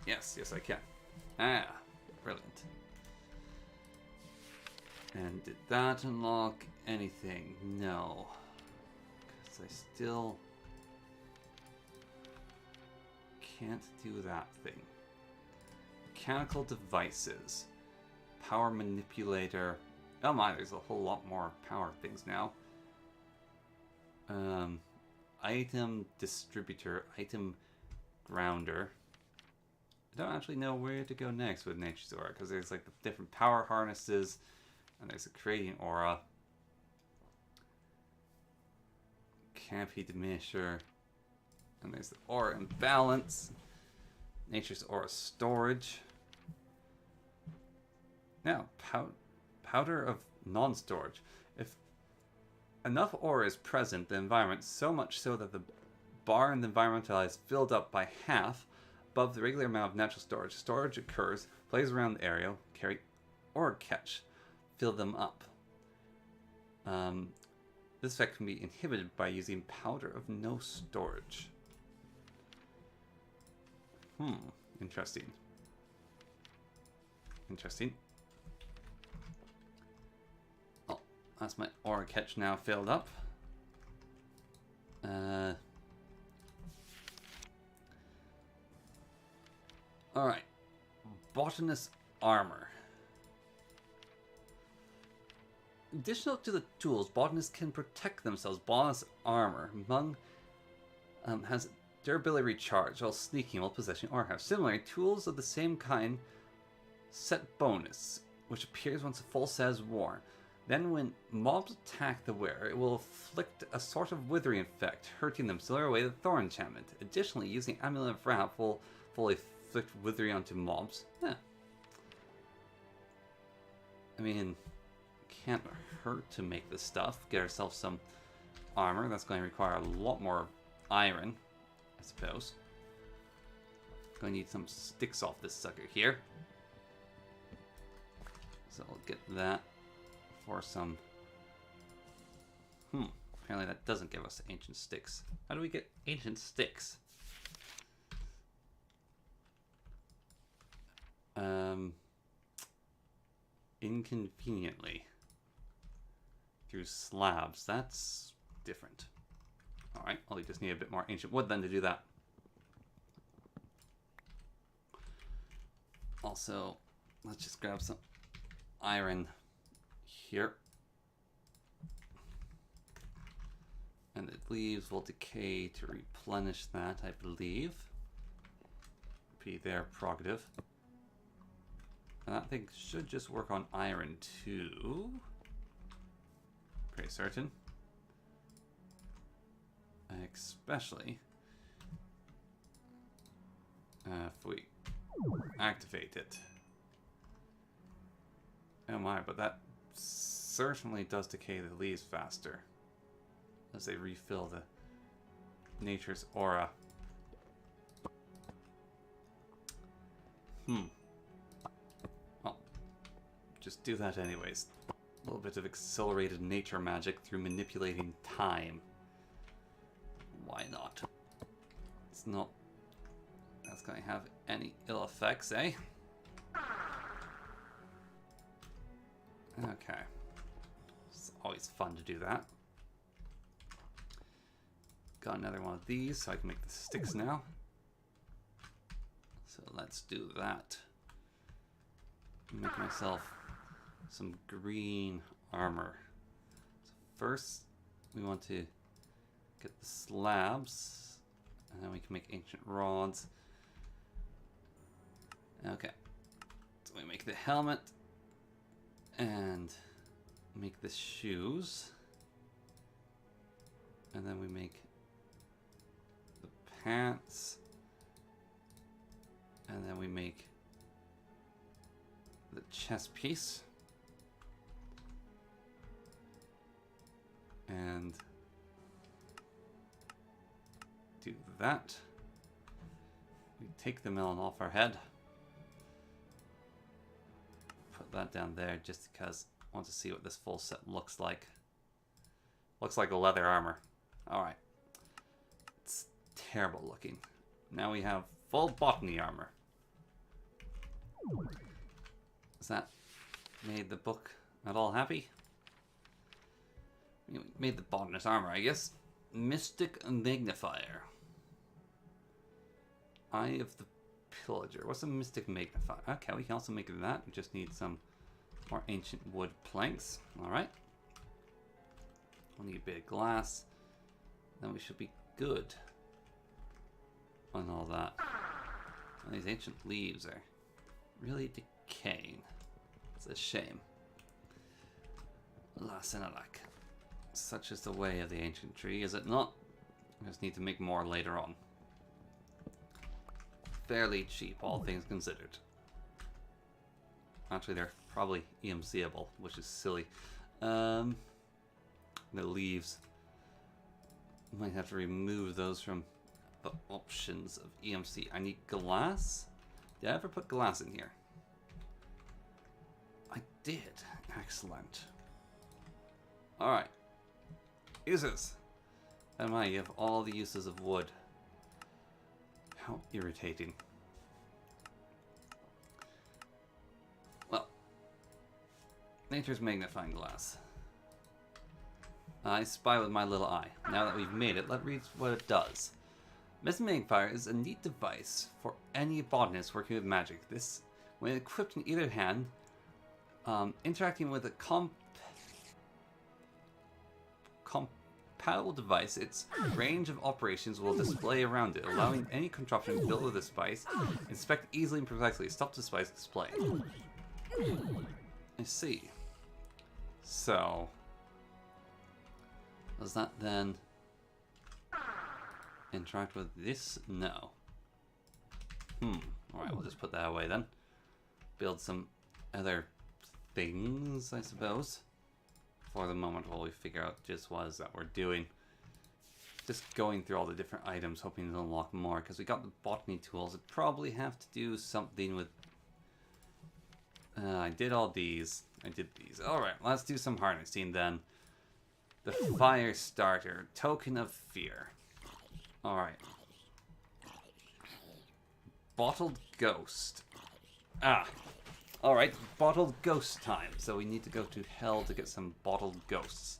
Yes, yes I can. Ah, brilliant. And did that unlock anything? No. Because I still can't do that thing. Mechanical devices. Power manipulator. Oh my, there's a whole lot more power things now. Item distributor, item grounder. I don't actually know where to go next with Nature's Aura, because there's like the different power harnesses, and there's a creating aura. Canopy diminisher. And there's the aura imbalance. Nature's Aura storage. Now, powder of non-storage. If enough aura is present in the environment, so much so that the bar in the environmental is filled up by half above the regular amount of natural storage. Storage occurs, plays around the area, carry aura catch, fill them up. This effect can be inhibited by using powder of no storage. Interesting. Interesting. Oh, that's my aura catch now filled up. Alright. Botanist armor. Additional to the tools, botanists can protect themselves. Botanist armor among has durability recharge while sneaking while possessing aura. Similarly, tools of the same kind set bonus. which appears once a full set is worn. Then when mobs attack the wearer, it will inflict a sort of withering effect, hurting them, similar away to the Thorn enchantment. Additionally, using Amulet of Wrath will fully inflict withering onto mobs. I mean, can't hurt to make this stuff. Get ourselves some armor. That's going to require a lot more iron, I suppose. Going to need some sticks off this sucker here. So I'll get that for some... Apparently that doesn't give us ancient sticks. How do we get ancient sticks? Inconveniently. Through slabs. That's different. Alright, well we just need a bit more ancient wood then to do that. Also, let's just grab some iron here. And the leaves will decay to replenish that, I believe. Be their prerogative. And that thing should just work on iron too. Pretty certain. Especially if we activate it. Oh my, but that certainly does decay the leaves faster as they refill the nature's aura. Well, just do that anyways. A little bit of accelerated nature magic through manipulating time. Why not? It's not... That's going to have any ill effects, eh? Okay. It's always fun to do that. Got another one of these, so I can make the sticks now. So let's do that. Make myself some green armor. So first, we want to get the slabs, and then we can make ancient rods. Okay. So we make the helmet, and make the shoes. And then we make the pants. And then we make the chest piece. And do that. We take the melon off our head. Put that down there just because I want to see what this full set looks like. Looks like a leather armor. Alright. It's terrible looking. Now we have full botany armor. Has that made the book at all happy? We made the botanist armor, I guess. Mystic Magnifier. Eye of the Pillager. What's a Mystic Magnifier? Okay, we can also make that. We just need some more ancient wood planks. Alright. We'll need a bit of glass. Then we should be good on all that. And these ancient leaves are really decaying. It's a shame. Alas and alack. Such is the way of the ancient tree, is it not? We just need to make more later on. Fairly cheap, all things considered. Actually, they're probably EMCable, which is silly. The leaves. Might have to remove those from the options of EMC. I need glass? Did I ever put glass in here? I did. Excellent. Alright. Uses. You have all the uses of wood. How irritating. Well. Nature's magnifying glass. I spy with my little eye. Now that we've made it, let's read what it does. Mystic Magnifier is a neat device for any botanist working with magic. This, when equipped in either hand, interacting with a compatible device, its range of operations will display around it, allowing any contraption built with this device inspect easily and precisely. Stop the device display. I see. So, does that then interact with this? No. Alright, we'll just put that away then. Build some other things, I suppose. For the moment while we figure out just what is that we're doing. Just going through all the different items, hoping to unlock more. Because we got the botany tools. I'd probably have to do something with... I did all these. I did these. Alright, let's do some harnessing then. The fire starter. Token of fear. Alright. Bottled ghost. Alright, bottled ghost time. So we need to go to hell to get some bottled ghosts.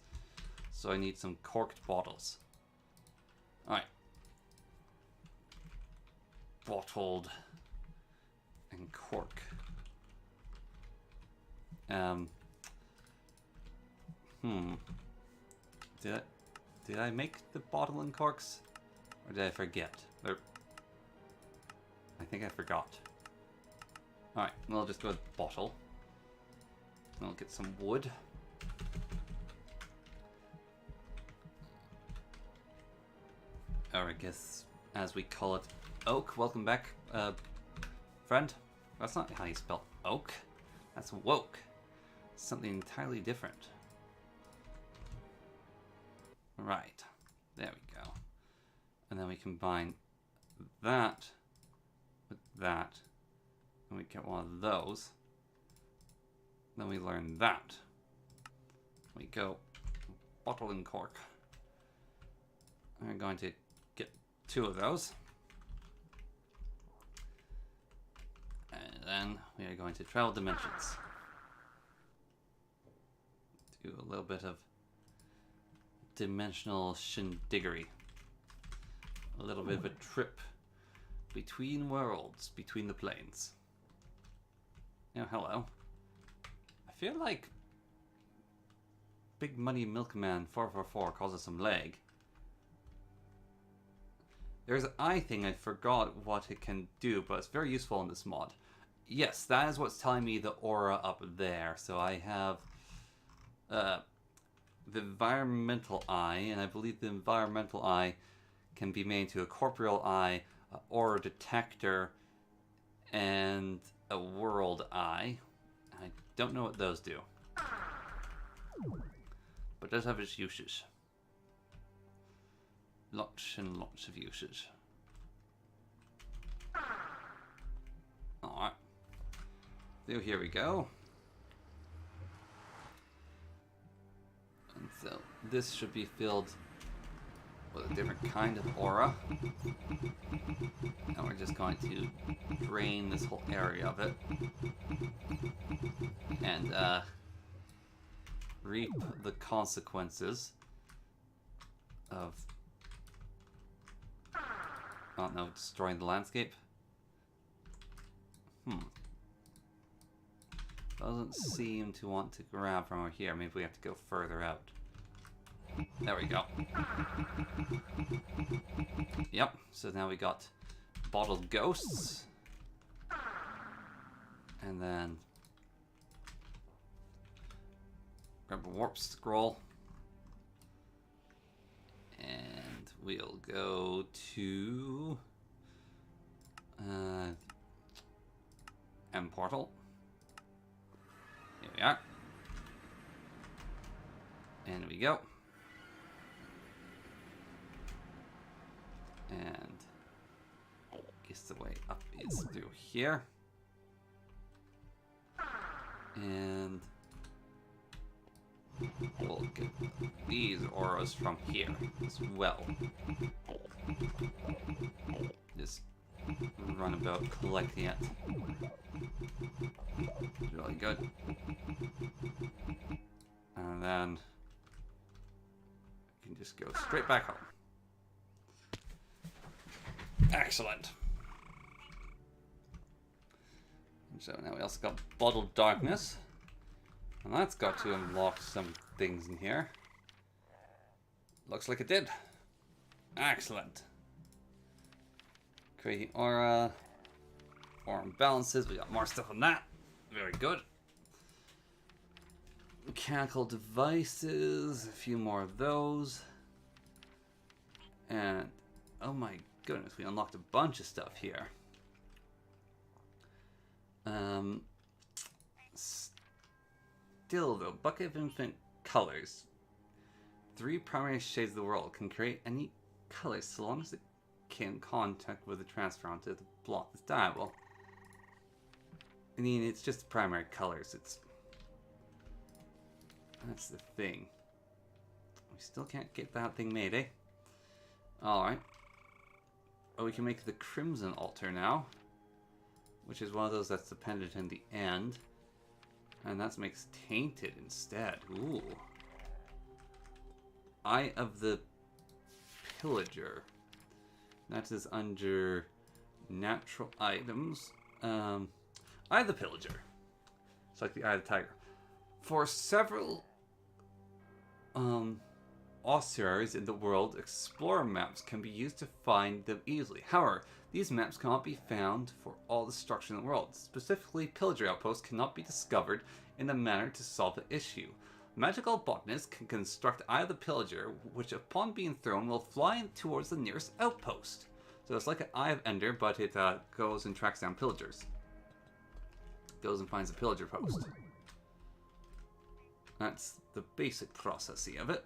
So I need some corked bottles. Alright. Bottled and cork. Did I make the bottle and corks? Or did I forget? I think I forgot. Alright, we'll just go with bottle. We'll get some wood. Or I guess, as we call it, oak. Welcome back, friend. That's not how you spell oak. That's woke. Something entirely different. Right. There we go. And then we combine that with that. And we get one of those. Then we learn that. We go bottle and cork. We're going to get 2 of those. And then we are going to travel dimensions. Do a little bit of dimensional shindiggery. A little bit of a trip between worlds, between the planes. Oh, hello. I feel like Big Money Milkman 444 calls us some leg. There's an eye thing, I forgot what it can do, but it's very useful in this mod. Yes, that is what's telling me the aura up there. So I have the environmental eye, and I believe the environmental eye can be made into a corporeal eye, an aura detector, and a world eye. I don't know what those do, but it does have its uses. Lots and lots of uses. Alright. So here we go. And so this should be filled with a different kind of aura. And we're just going to drain this whole area of it. And reap the consequences of, I don't know, destroying the landscape. Doesn't seem to want to grab from over here. Maybe we have to go further out. There we go. Yep, so now we got bottled ghosts. And then grab a warp scroll. And we'll go to M portal. Here we are. And we go. And I guess the way up is through here. And we'll get these auras from here as well. Just run about collecting it. Really good. And then you can just go straight back home. Excellent. And so now we also got bottled darkness. And that's got to unlock some things in here. Looks like it did. Excellent. Creating aura. Aura imbalances. We got more stuff on that. Very good. Mechanical devices, a few more of those. And, oh my goodness, we unlocked a bunch of stuff here. Still though, bucket of infinite colors. 3 primary shades of the world can create any colors so long as it came contact with the transfer onto the block that's dyeable. I mean, it's just the primary colors. That's the thing. We still can't get that thing made, eh? Alright. Oh, we can make the crimson altar now, which is one of those that's dependent in the end. And that makes tainted instead. Ooh. Eye of the Pillager. That is under natural items. Eye of the Pillager. It's like the Eye of the Tiger. For several ossuaries in the world, explorer maps can be used to find them easily. However, these maps cannot be found for all the structure in the world. Specifically, pillager outposts cannot be discovered in a manner to solve the issue. Magical botanists can construct Eye of the Pillager, which upon being thrown will fly towards the nearest outpost. So it's like an Eye of Ender, but it goes and tracks down pillagers. Goes and finds a pillager post. That's the basic processing of it.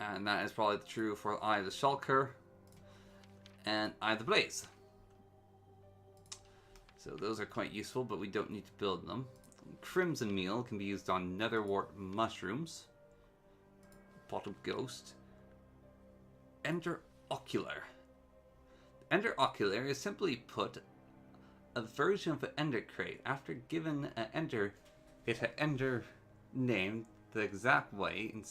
And that is probably true for Eye of the Shulker and Eye of the Blaze. So those are quite useful, but we don't need to build them. Crimson Meal can be used on Netherwort Mushrooms. Bottle Ghost. Ender Ocular. Ender Ocular is simply put a version of an Ender Crate. After given an Ender, it an Ender named the exact way and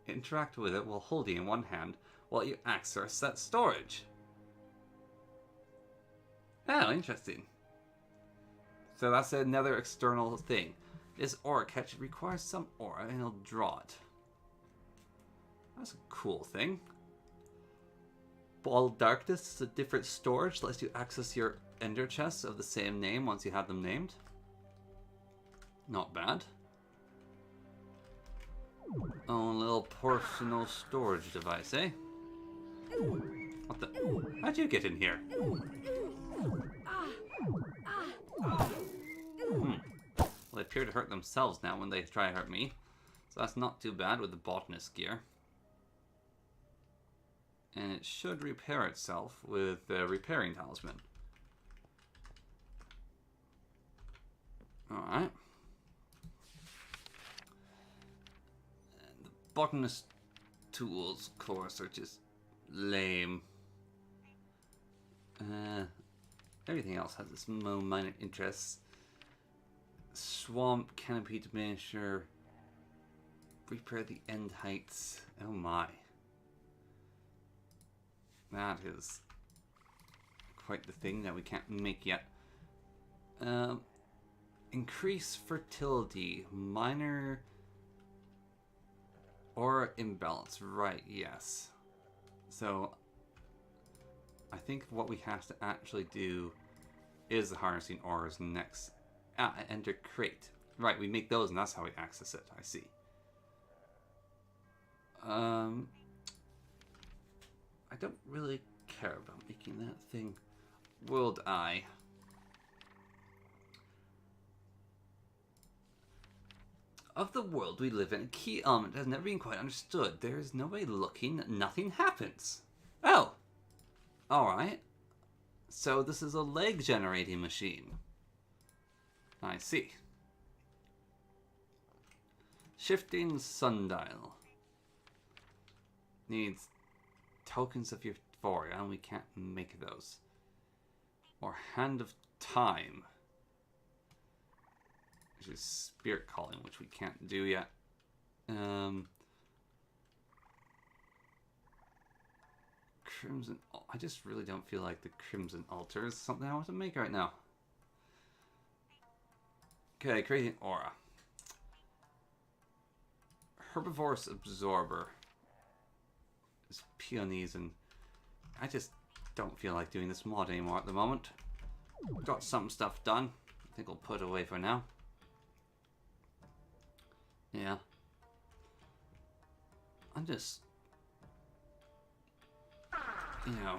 interact with it while holding in one hand while you access that storage. Oh, interesting. So that's another external thing. This aura catch requires some aura and it'll draw it. That's a cool thing. Ball of Darkness is a different storage, lets you access your ender chests of the same name once you have them named. Not bad. Own little personal storage device, eh? What the? How'd you get in here? Well, they appear to hurt themselves now when they try to hurt me. So that's not too bad with the botanist gear. And it should repair itself with the repairing talisman. Alright. And the botanist tools, of course, are just lame. Everything else has its minor interests. Swamp canopy diminisher. Repair the end heights. Oh my. That is quite the thing that we can't make yet. Increase fertility. Minor aura imbalance. Right, yes. So I think what we have to actually do is the harnessing auras next. Enter crate. Right, we make those and that's how we access it. I see. I don't really care about making that thing. World Eye. Of the world we live in, a key element has never been quite understood. There is no way looking, nothing happens. Oh! Alright. So this is a leg generating machine. I see. Shifting sundial. Needs tokens of euphoria, and we can't make those. Or Hand of Time. Which is Spirit Calling, which we can't do yet. Crimson... I just really don't feel like the Crimson Altar is something I want to make right now. Okay, creating aura. Herbivorous Absorber. Is peonies, and I just don't feel like doing this mod anymore at the moment. Got some stuff done. I think I'll put it away for now. Yeah. I'm just, you know,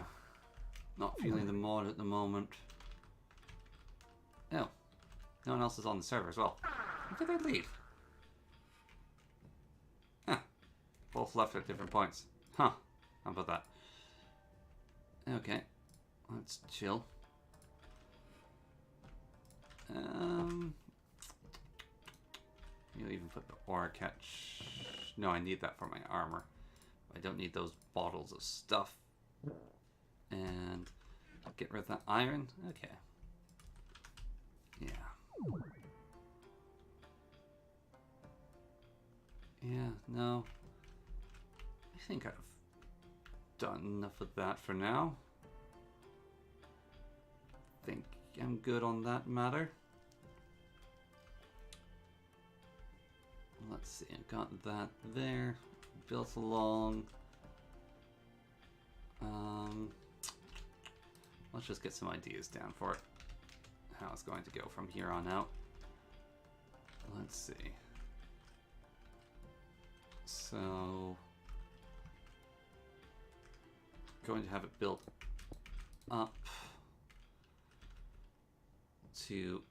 not feeling the mod at the moment. Oh, no one else is on the server as well. When did they leave? Huh. Both left at different points. Huh. How about that? Okay. Let's chill. You'll even put the ore catch. No, I need that for my armor. I don't need those bottles of stuff. And get rid of that iron. Okay. Yeah. Yeah, no. I think I've done enough of that for now. Think I'm good on that matter. Let's see, I've got that there. Built along. Let's just get some ideas down for it. How it's going to go from here on out. Let's see. So, going to have it built up to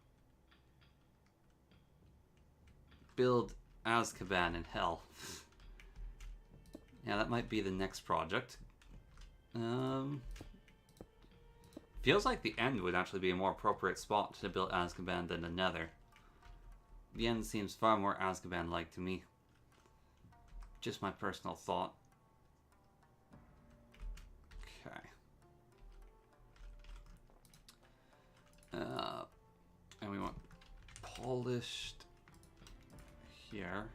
build Azkaban in hell. Yeah, that might be the next project. Feels like the end would actually be a more appropriate spot to build Azkaban than the Nether. The end seems far more Azkaban-like to me. Just my personal thought. Okay. And we want polished here.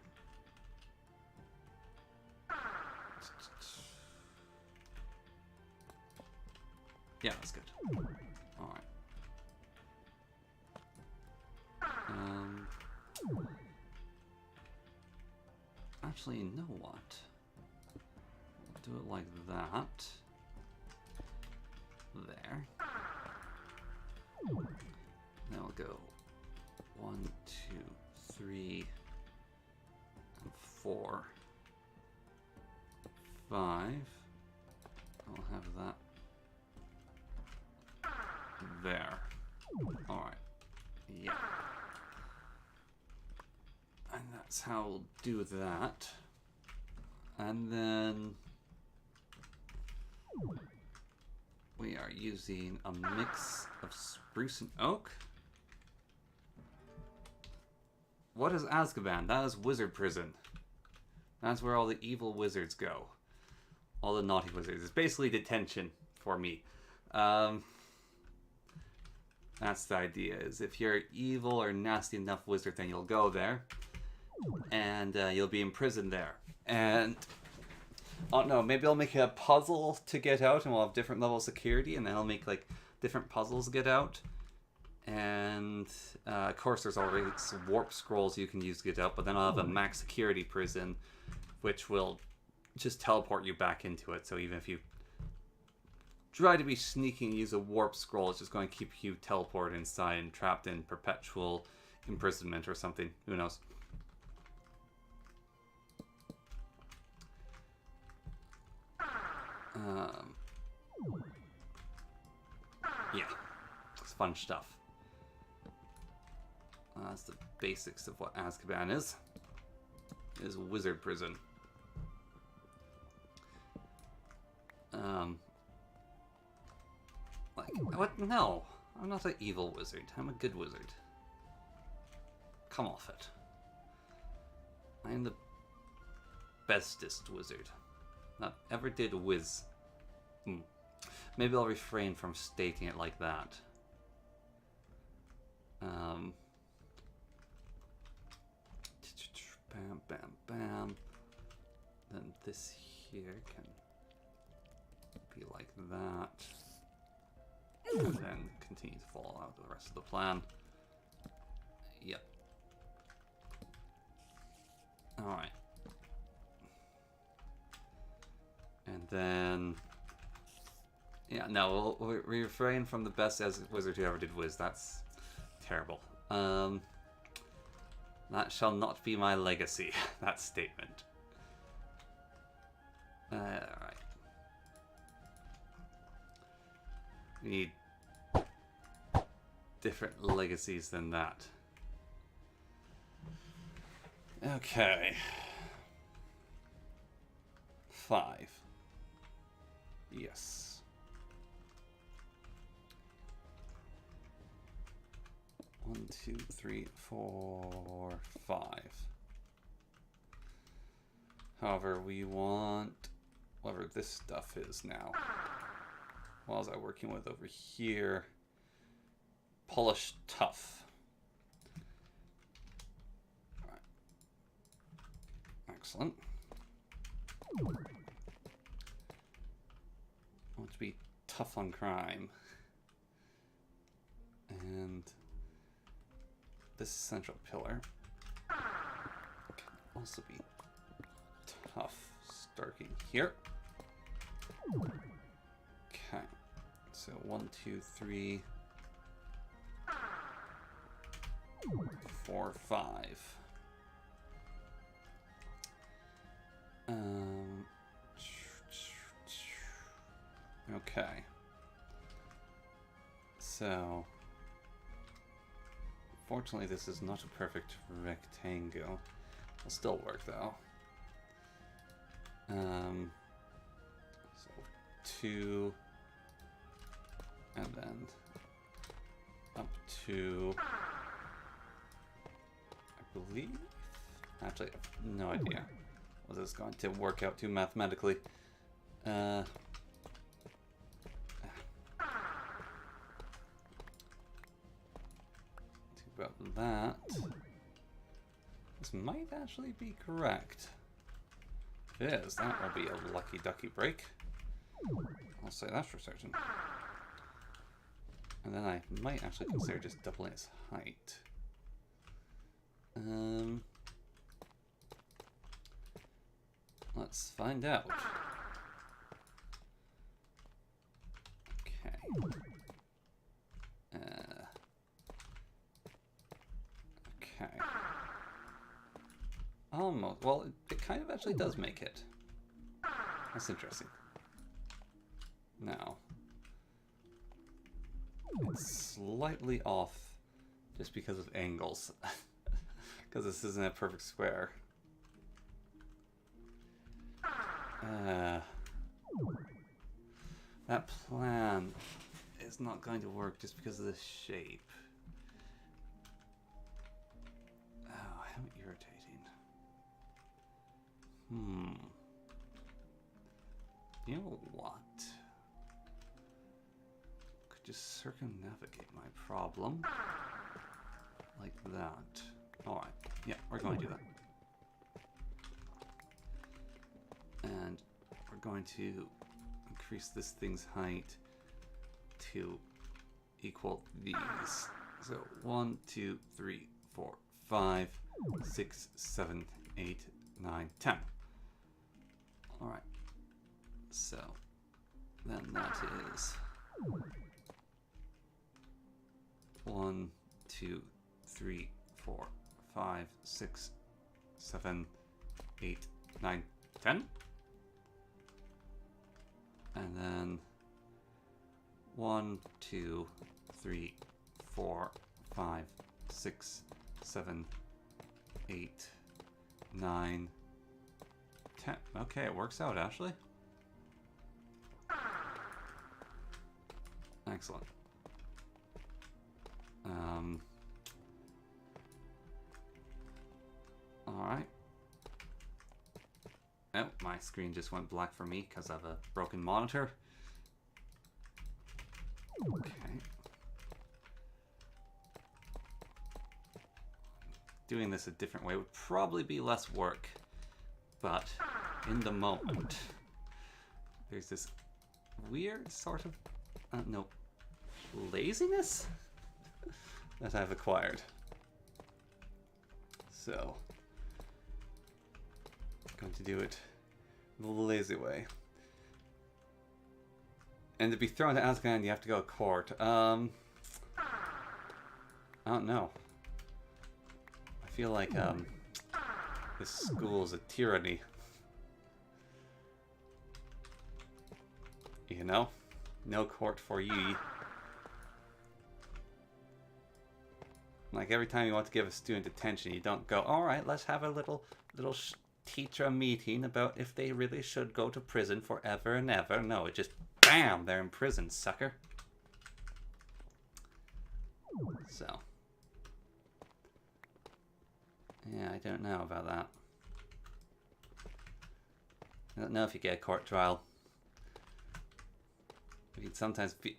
Yeah, that's good. Alright. Actually, you know what? Do it like that. There. Then we'll go 1, 2, 3, and 4, 5. I'll have that there. Alright. Yeah. And that's how we'll do that. And then we are using a mix of spruce and oak. What is Azkaban? That is wizard prison. That's where all the evil wizards go. All the naughty wizards. It's basically detention for me. That's the idea, is if you're evil or nasty enough wizard, then you'll go there. And you'll be imprisoned there. And, oh no, maybe I'll make a puzzle to get out, and we'll have different levels of security, and then I'll make, like, different puzzles to get out. And, of course, there's already some warp scrolls you can use to get out, but then I'll have a max security prison, which will just teleport you back into it. So even if you try to be sneaky and use a warp scroll, it's just going to keep you teleported inside and trapped in perpetual imprisonment or something. Who knows? Yeah, it's fun stuff. That's the basics of what Azkaban is a wizard prison. Like, what? No, I'm not an evil wizard. I'm a good wizard. Come off it. I am the bestest wizard that ever did whiz. Maybe I'll refrain from stating it like that. Bam, bam, bam. Then this here can be like that. And then continue to follow out the rest of the plan. Yep. Alright. And then... yeah, no, we'll refrain from the best as wizard who ever did whiz. That's terrible. That shall not be my legacy, that statement. Alright. We need different legacies than that. Okay. 5. Yes. 1, 2, 3, 4, 5. However, we want whatever this stuff is now. What was I working with over here? Polished tough. Right. Excellent. I want to be tough on crime. And this central pillar can also be tough, starting here. Okay, so 1, 2, 3, 4, 5. Okay. So, fortunately, this is not a perfect rectangle. It'll still work though. So 2, and then up to, I believe. Actually, I have no idea. Was this going to work out too mathematically? About that. This might actually be correct. If it is, that will be a lucky ducky break. I'll say that's for certain. And then I might actually consider just doubling its height. Let's find out. Okay. Okay. Almost. Well, it kind of actually does make it. That's interesting. Now, it's slightly off just because of angles. Because this isn't a perfect square. That plan is not going to work just because of the shape. Oh, how irritating. You know what? Could just circumnavigate my problem. Like that. Alright, yeah, we're going to do that. And we're going to increase this thing's height to equal these. So 1, 2, 3, 4, 5, 6, 7, 8, 9, 10. Alright. So then that is 1, 2, 3, 4, 5, 6, 7, 8, 9, 10. And then 1, 2, 3, 4, 5, 6, 7, 8, 9, 10. Okay, it works out, Ashley. Excellent. Alright. Oh, my screen just went black for me because I have a broken monitor. Okay. Doing this a different way would probably be less work, but in the moment, there's this weird sort of, no, laziness that I've acquired. So, I'm going to do it the lazy way. And to be thrown to Azkaban, you have to go to court. I don't know. I feel like this school is a tyranny. You know? No court for ye. Like every time you want to give a student attention, you don't go, alright, let's have a little teacher meeting about if they really should go to prison forever and ever. No, it just, bam, they're in prison, sucker. So. Yeah, I don't know about that. I don't know if you get a court trial. You can sometimes be...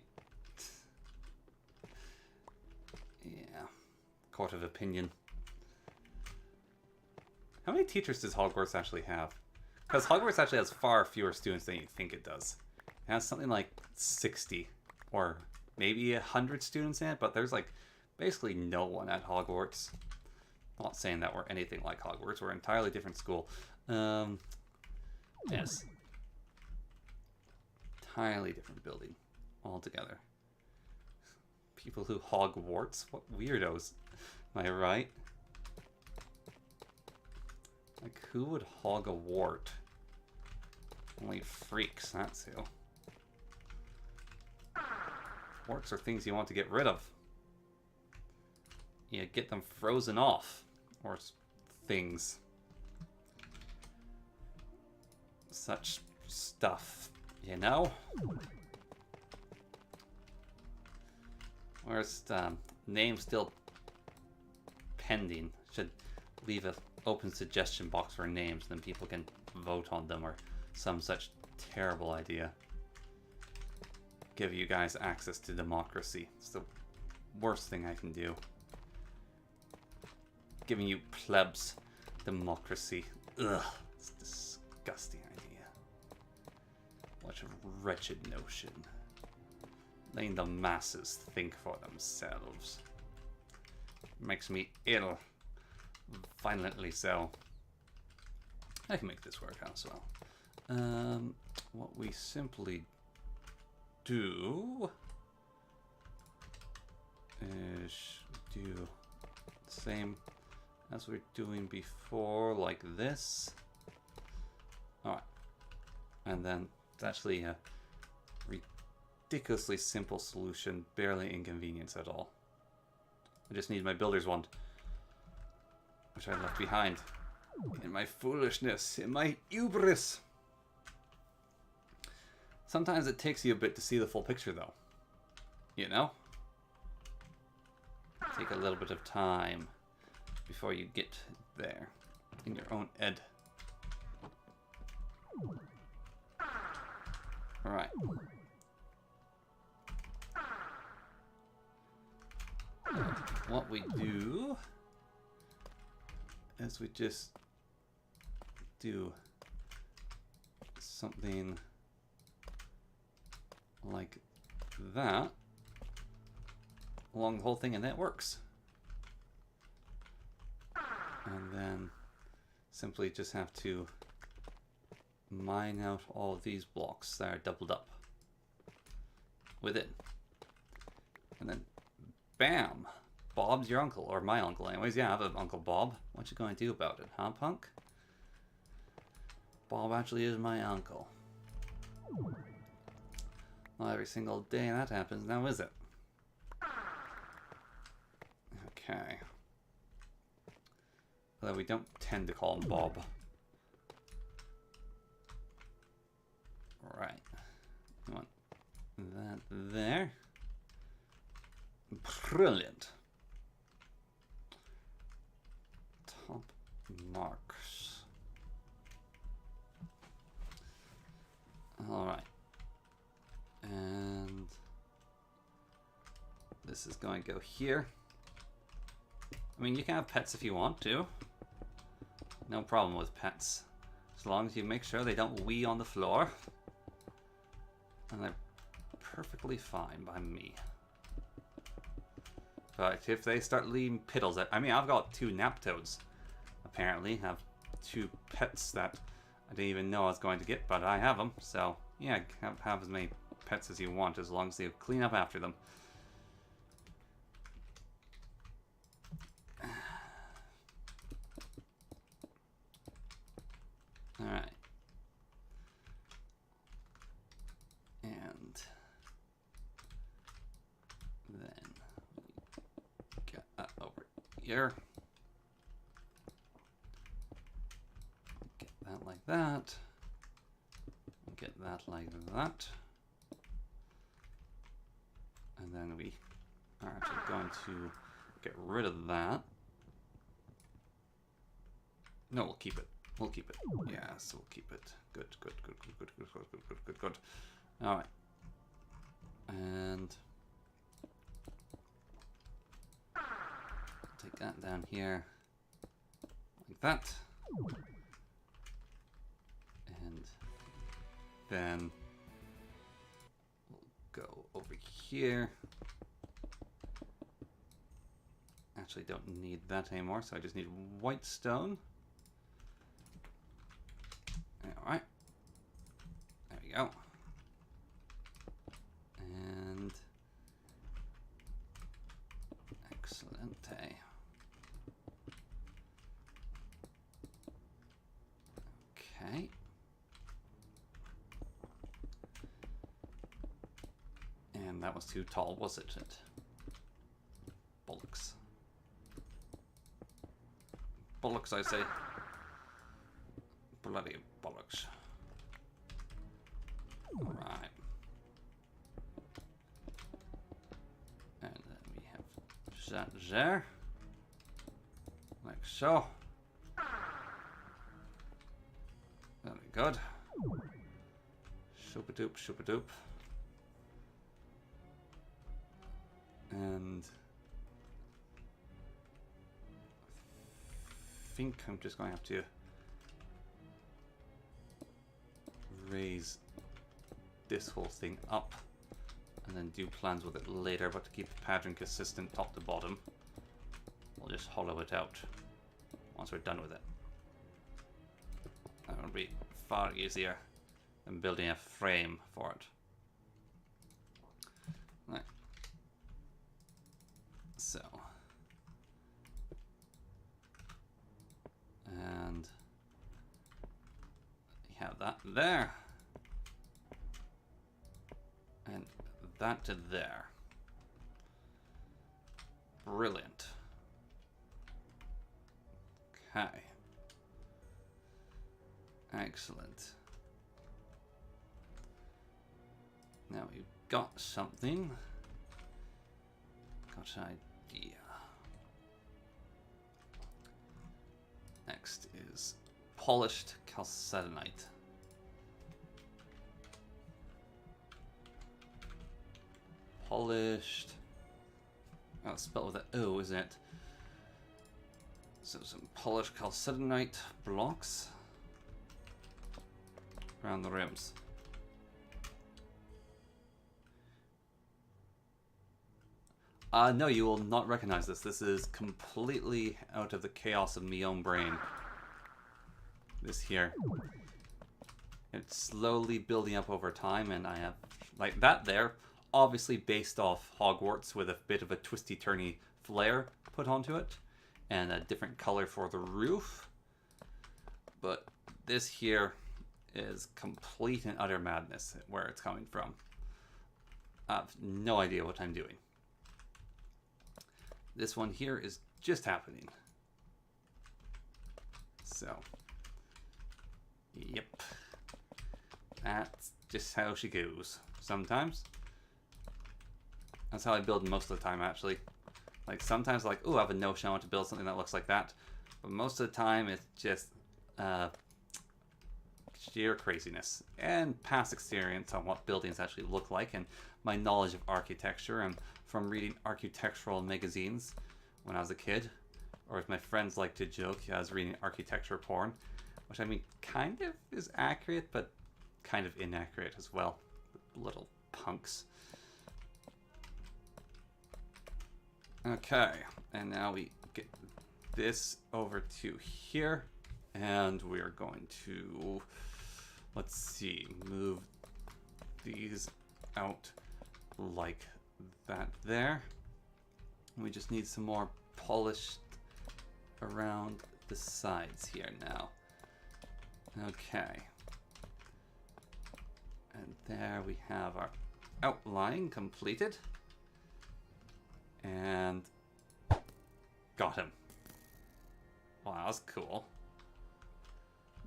Yeah. Court of opinion. How many teachers does Hogwarts actually have? Because Hogwarts actually has far fewer students than you think it does. It has something like 60 or maybe 100 students in it, but there's like basically no one at Hogwarts. Not saying that we're anything like Hogwarts. We're an entirely different school. Yes. Entirely different building altogether. People who hog warts? What weirdos. Am I right? Like, who would hog a wart? Only freaks, that's who. Warts are things you want to get rid of. You get them frozen off. Or things. Such stuff, you know? Where's name still pending? Should leave an open suggestion box for names, then people can vote on them, or some such terrible idea. Give you guys access to democracy. It's the worst thing I can do. Giving you plebs democracy. Ugh, it's a disgusting idea. What a wretched notion. Letting the masses think for themselves. Makes me ill. Violently so. I can make this work out as well. What we simply do is do the same as we're doing before, like this. Alright. And then it's actually a ridiculously simple solution, barely inconvenience at all. I just need my builder's wand, which I left behind in my foolishness, in my hubris. Sometimes it takes you a bit to see the full picture, though. You know? Take a little bit of time before you get there in your own head. Alright. What we do is we just do something like that along the whole thing, and that works. And then simply just have to mine out all of these blocks that are doubled up with it. And then bam! Bob's your uncle, or my uncle anyways. Yeah, I have an Uncle Bob. What you gonna do about it, huh, punk? Bob actually is my uncle. Not every single day that happens now, is it? Okay. Although we don't tend to call him Bob. Right. You want that there. Brilliant. Top marks. Alright. And this is going to go here. I mean, you can have pets if you want to. No problem with pets. As long as you make sure they don't wee on the floor. And they're perfectly fine by me. But if they start leaving piddles, I mean, I've got 2 naptoads, apparently. I have 2 pets that I didn't even know I was going to get, but I have them. So, yeah, have as many pets as you want, as long as you clean up after them. then get that over here. Get that like that. Get that like that. And then we are actually going to get rid of that. No, we'll keep it. We'll keep it. Yes, we'll keep it. Good, good, good, good, good, good, good, good, good, good, good. All right. And take that down here like that. And then we'll go over here. Actually don't need that anymore, so I just need white stone. Alright. There we go. And excellent. Okay. And that was too tall, wasn't it? Bollocks. Bollocks, I say. Bloody bollocks. Alright. And then we have that there. Like so. Very good. Shoopa-doop, shoopa-doop. And I think I'm just going to have to raise this whole thing up and then do plans with it later, but to keep the pattern consistent top to bottom, we'll just hollow it out once we're done with it. That would be far easier than building a frame for it. Right. So, and you have that there, and that to there. Brilliant. Okay. Excellent. Now we've got something. Got an idea. Next is polished chalcedonite. Polished. Oh, it's spelled with an O, isn't it? So some polished chalcedonite blocks around the rims. No, you will not recognize this. This is completely out of the chaos of my own brain. This here. It's slowly building up over time, and I have, like, that there, obviously based off Hogwarts with a bit of a twisty-turny flair put onto it, and a different color for the roof. But this here is complete and utter madness where it's coming from. I have no idea what I'm doing. This one here is just happening. So, yep. That's just how she goes. Sometimes. That's how I build most of the time, actually. Like, sometimes, like, oh, I have a notion I want to build something that looks like that. But most of the time, it's just sheer craziness. And past experience on what buildings actually look like, and my knowledge of architecture, and from reading architectural magazines when I was a kid, or as my friends like to joke, I was reading architecture porn, which I mean kind of is accurate, but kind of inaccurate as well. Little punks. Okay, and now we get this over to here, and we are going to, let's see, move these out like that there. We just need some more polished around the sides here now. Okay. And there we have our outline completed. And got him. Wow, that was cool.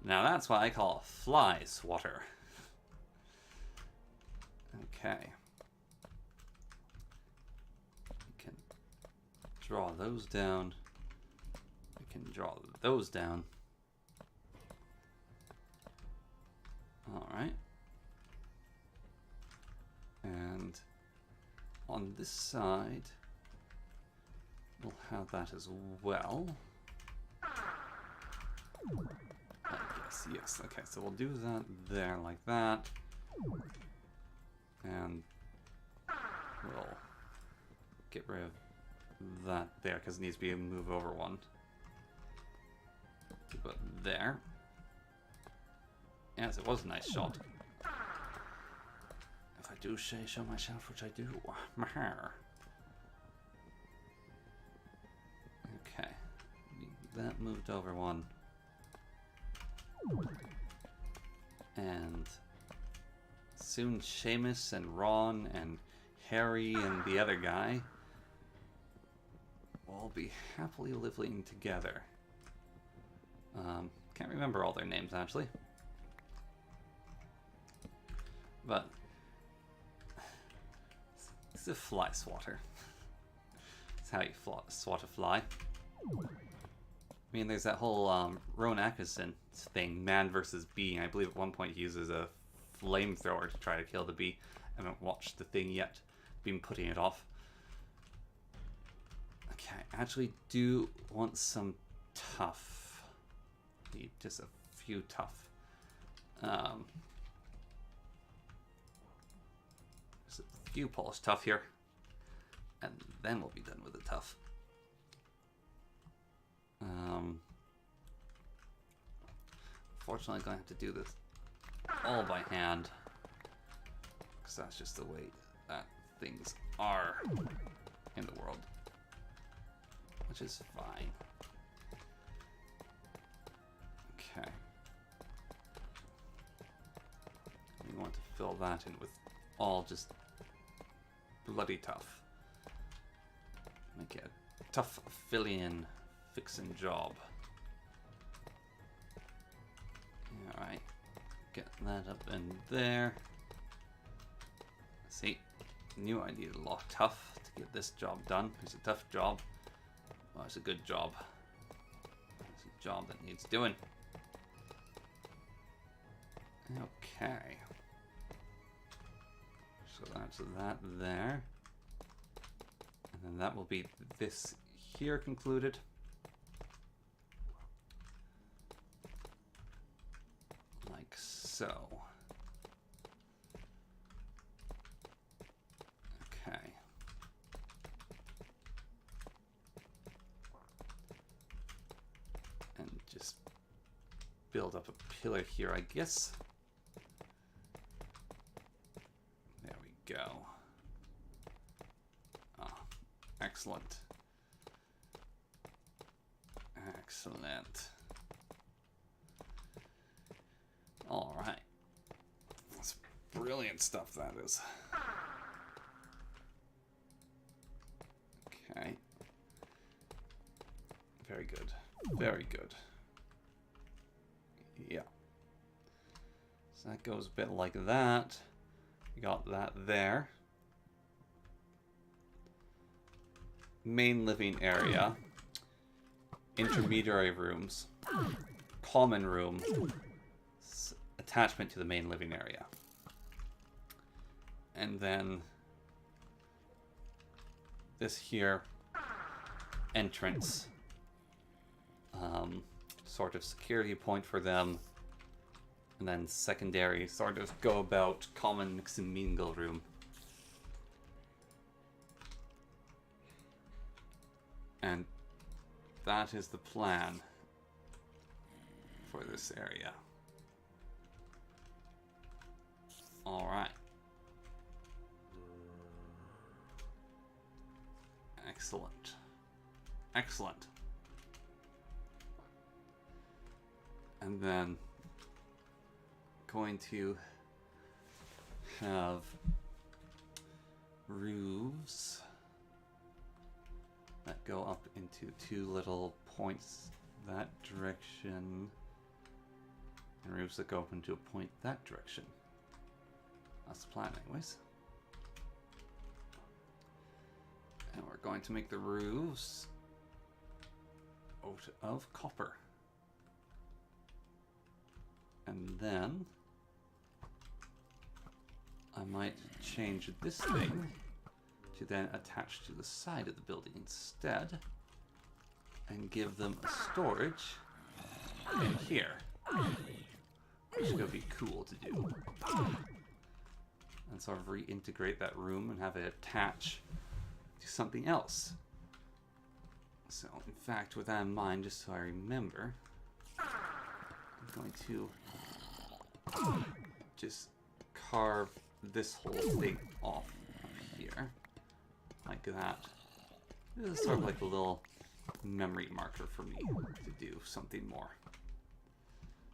Now that's what I call a fly swatter. Okay. We can draw those down. We can draw those down. Alright. And on this side, we'll have that as well. Yes. Okay, so we'll do that there like that. And we'll get rid of that there because it needs to be a move over one. But there. Yes, it was a nice shot. If I do say so myself, which I do. Okay. That moved over one. And soon Seamus and Ron and Harry and the other guy will be happily living together. Can't remember all their names actually. But it's a fly swatter. It's how you swat a fly. I mean, there's that whole Rowan Atkinson thing, man versus bee. I believe at one point he uses a flamethrower to try to kill the bee. I haven't watched the thing yet. Been putting it off. Okay, I actually do want some tough. Need just a few tough. Just a few polished tough here. And then we'll be done with the tough. Unfortunately, I'm going to have to do this all by hand. Because that's just the way that things are in the world. Which is fine. Okay. We want to fill that in with all just bloody tough. Make it a tough fill-in fixing job. Alright. Get that up in there. See, knew I needed a lot of tough to get this job done. It's a tough job. Well, it's a good job. It's a job that needs doing. Okay. So that's that there. And then that will be this here concluded. Like so. Okay. And just build up a pillar here, I guess. There we go. Ah, excellent. Excellent. All right. That's brilliant stuff, that is. Okay. Very good. Very good. Yeah. So that goes a bit like that. We got that there. Main living area. Intermediary rooms. Common room. Attachment to the main living area. And then this here, entrance, sort of security point for them, and then secondary sort of go about common mix and mingle room. And that is the plan for this area. All right. Excellent. Excellent. And then going to have roofs that go up into two little points that direction, and roofs that go up into a point that direction. That's the plan anyways. And we're going to make the roofs out of copper. And then I might change this thing to then attach to the side of the building instead and give them a storage in here, which is going to be cool to do. And sort of reintegrate that room and have it attach to something else. So, in fact, with that in mind, just so I remember, I'm going to just carve this whole thing off up here, like that. This is sort of like a little memory marker for me to do something more.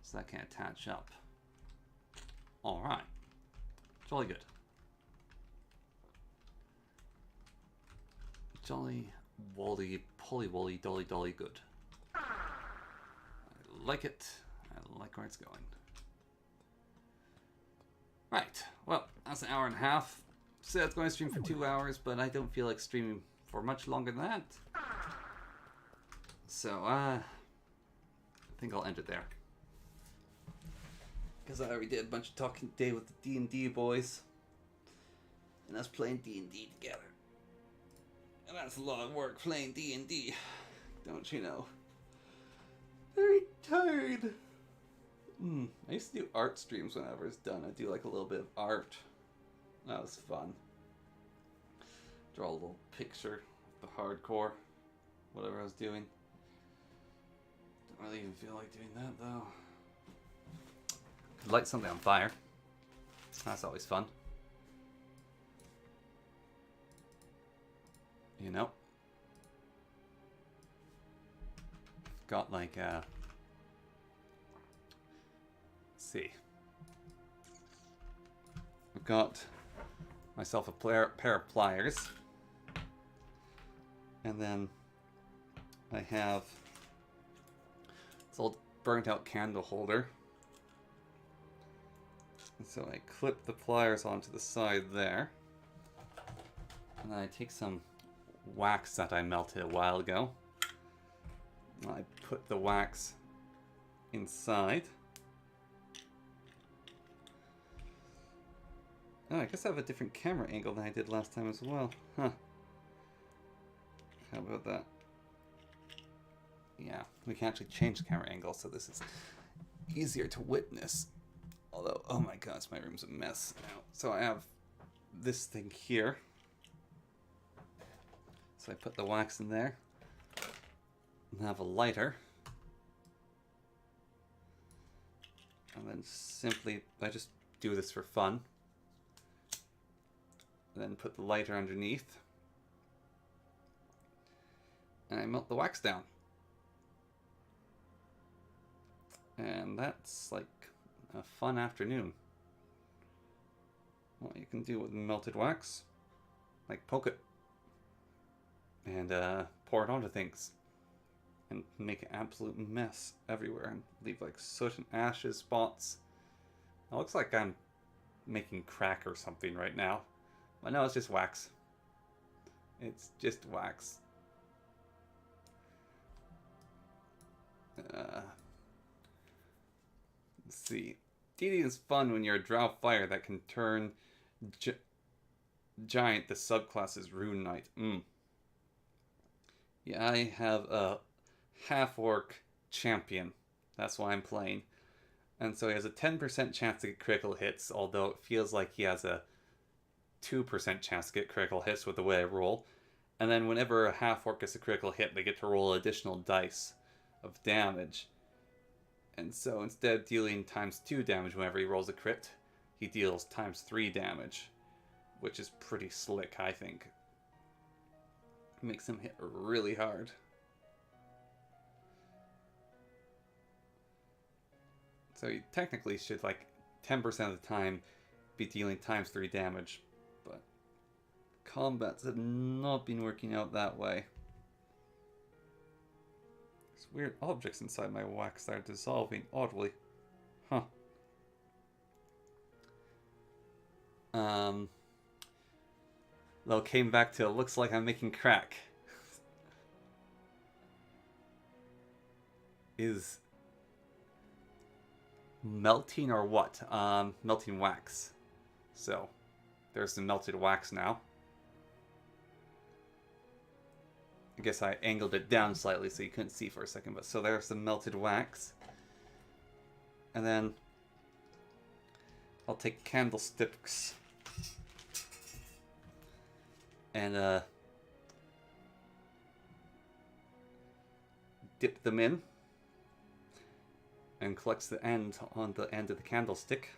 So that can attach up. Alright. Jolly good. Jolly, wally, polly wally, dolly dolly good. I like it. I like where it's going. Right, well, that's an hour and a half. Said it's going to stream for 2 hours, but I don't feel like streaming for much longer than that. So, I think I'll end it there. Because I already did a bunch of talking today with the D&D boys. And us playing D&D together. And that's a lot of work playing D&D. Don't you know? Very tired. I used to do art streams whenever it's done. I do like a little bit of art. That was fun. Draw a little picture of the hardcore. Whatever I was doing. Don't really even feel like doing that though. Could light something on fire. That's always fun. You know? Got like let's see. I've got myself a pair of pliers. And then I have this old burnt out candle holder. And so I clip the pliers onto the side there. And then I take some wax that I melted a while ago. I put the wax inside. Oh, I guess I have a different camera angle than I did last time as well. Huh. How about that? Yeah, we can actually change the camera angle, so this is easier to witness. Although, oh my gosh, my room's a mess now. So I have this thing here. So I put the wax in there. And have a lighter. And then simply, I just do this for fun. And then put the lighter underneath. And I melt the wax down. And that's like a fun afternoon. What you can do with melted wax, like poke it. And pour it onto things. And make an absolute mess everywhere. And leave like soot and ashes spots. It looks like I'm making crack or something right now. But no, it's just wax. It's just wax. Let's see. DD is fun when you're a drow fire that can turn giant. The subclass is Rune Knight. Yeah, I have a half-orc champion. That's why I'm playing. And so he has a 10% chance to get critical hits, although it feels like he has a 2% chance to get critical hits with the way I roll. And then whenever a half-orc gets a critical hit, they get to roll additional dice of damage. And so instead of dealing ×2 damage whenever he rolls a crit, he deals ×3 damage, which is pretty slick, I think. Makes him hit really hard. So he technically should, like, 10% of the time be dealing ×3 damage, but combats have not been working out that way. There's weird objects inside my wax that are dissolving oddly. Huh. Though came back to it looks like I'm making crack. Is melting or what? Melting wax. So there's the melted wax now. I guess I angled it down slightly so you couldn't see for a second, but so there's the melted wax. And then I'll take candlesticks and dip them in and collect the end on the end of the candlestick.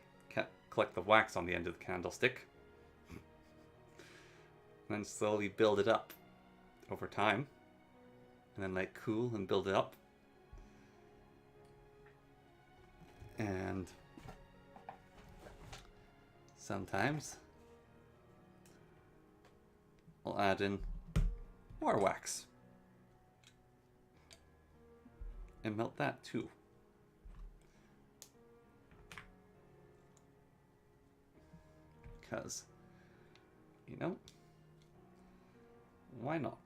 Collect the wax on the end of the candlestick. And then slowly build it up over time. And then let it cool and build it up. And sometimes I'll add in more wax. And melt that too. Because, you know, why not?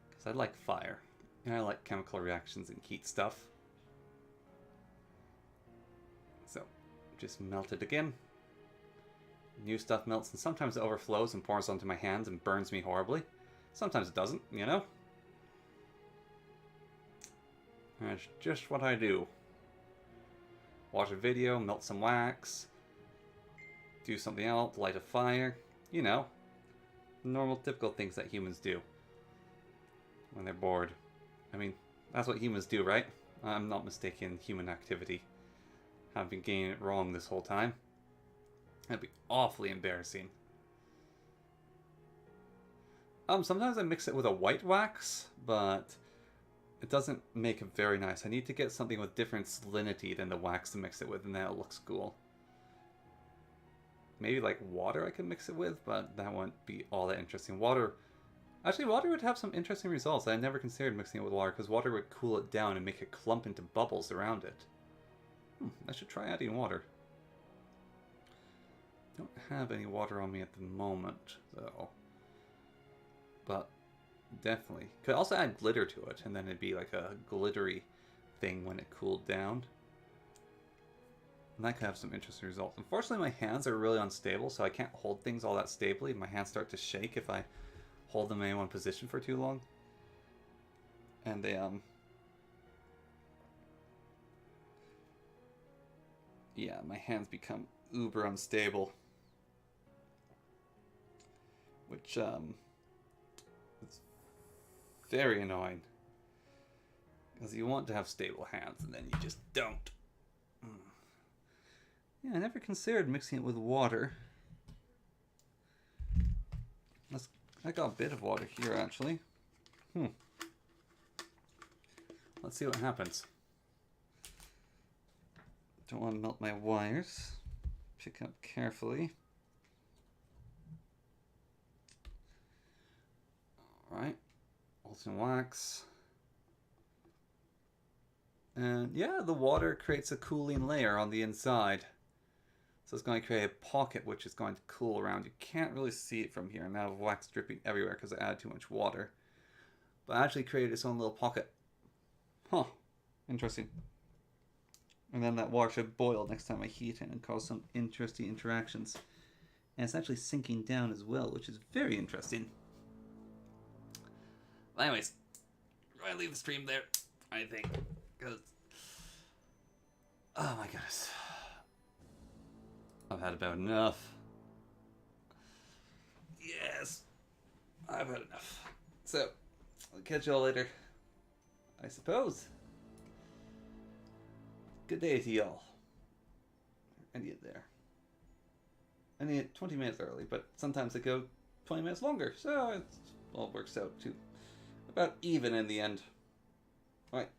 Because I like fire. And I like chemical reactions and heat stuff. So, just melt it again. New stuff melts, and sometimes it overflows and pours onto my hands and burns me horribly. Sometimes it doesn't, you know? And that's just what I do. Watch a video, melt some wax, do something else, light a fire, you know. Normal, typical things that humans do when they're bored. I mean, that's what humans do, right? I'm not mistaken human activity. I've been getting it wrong this whole time. That'd be awfully embarrassing. Sometimes I mix it with a white wax, but it doesn't make it very nice. I need to get something with different salinity than the wax to mix it with, and then it looks cool. Maybe like water I could mix it with, but that won't be all that interesting. Water... Actually, water would have some interesting results. I never considered mixing it with water, because water would cool it down and make it clump into bubbles around it. I should try adding water. Don't have any water on me at the moment, though. But definitely. Could also add glitter to it, and then it'd be like a glittery thing when it cooled down. And that could have some interesting results. Unfortunately, my hands are really unstable, so I can't hold things all that stably. My hands start to shake if I hold them in any one position for too long. And they, yeah, my hands become uber unstable. Which, is very annoying. Because you want to have stable hands, and then you just don't. Yeah, I never considered mixing it with water. I got a bit of water here, actually. Let's see what happens. Don't want to melt my wires. Pick up carefully. Alright. Molten wax. And yeah, the water creates a cooling layer on the inside. So it's going to create a pocket which is going to cool around. You can't really see it from here. And now I have wax dripping everywhere because I added too much water. But I actually created its own little pocket. Huh. Interesting. And then that water should boil next time I heat it and cause some interesting interactions. And it's actually sinking down as well, which is very interesting. Well, anyways, I'm going to leave the stream there, I think. Because, oh my goodness. I've had about enough. Yes, I've had enough. So, I'll catch y'all later, I suppose. Good day to y'all. I need it there. I need it 20 minutes early, but sometimes I go 20 minutes longer, so it all works out to about even in the end. Alright.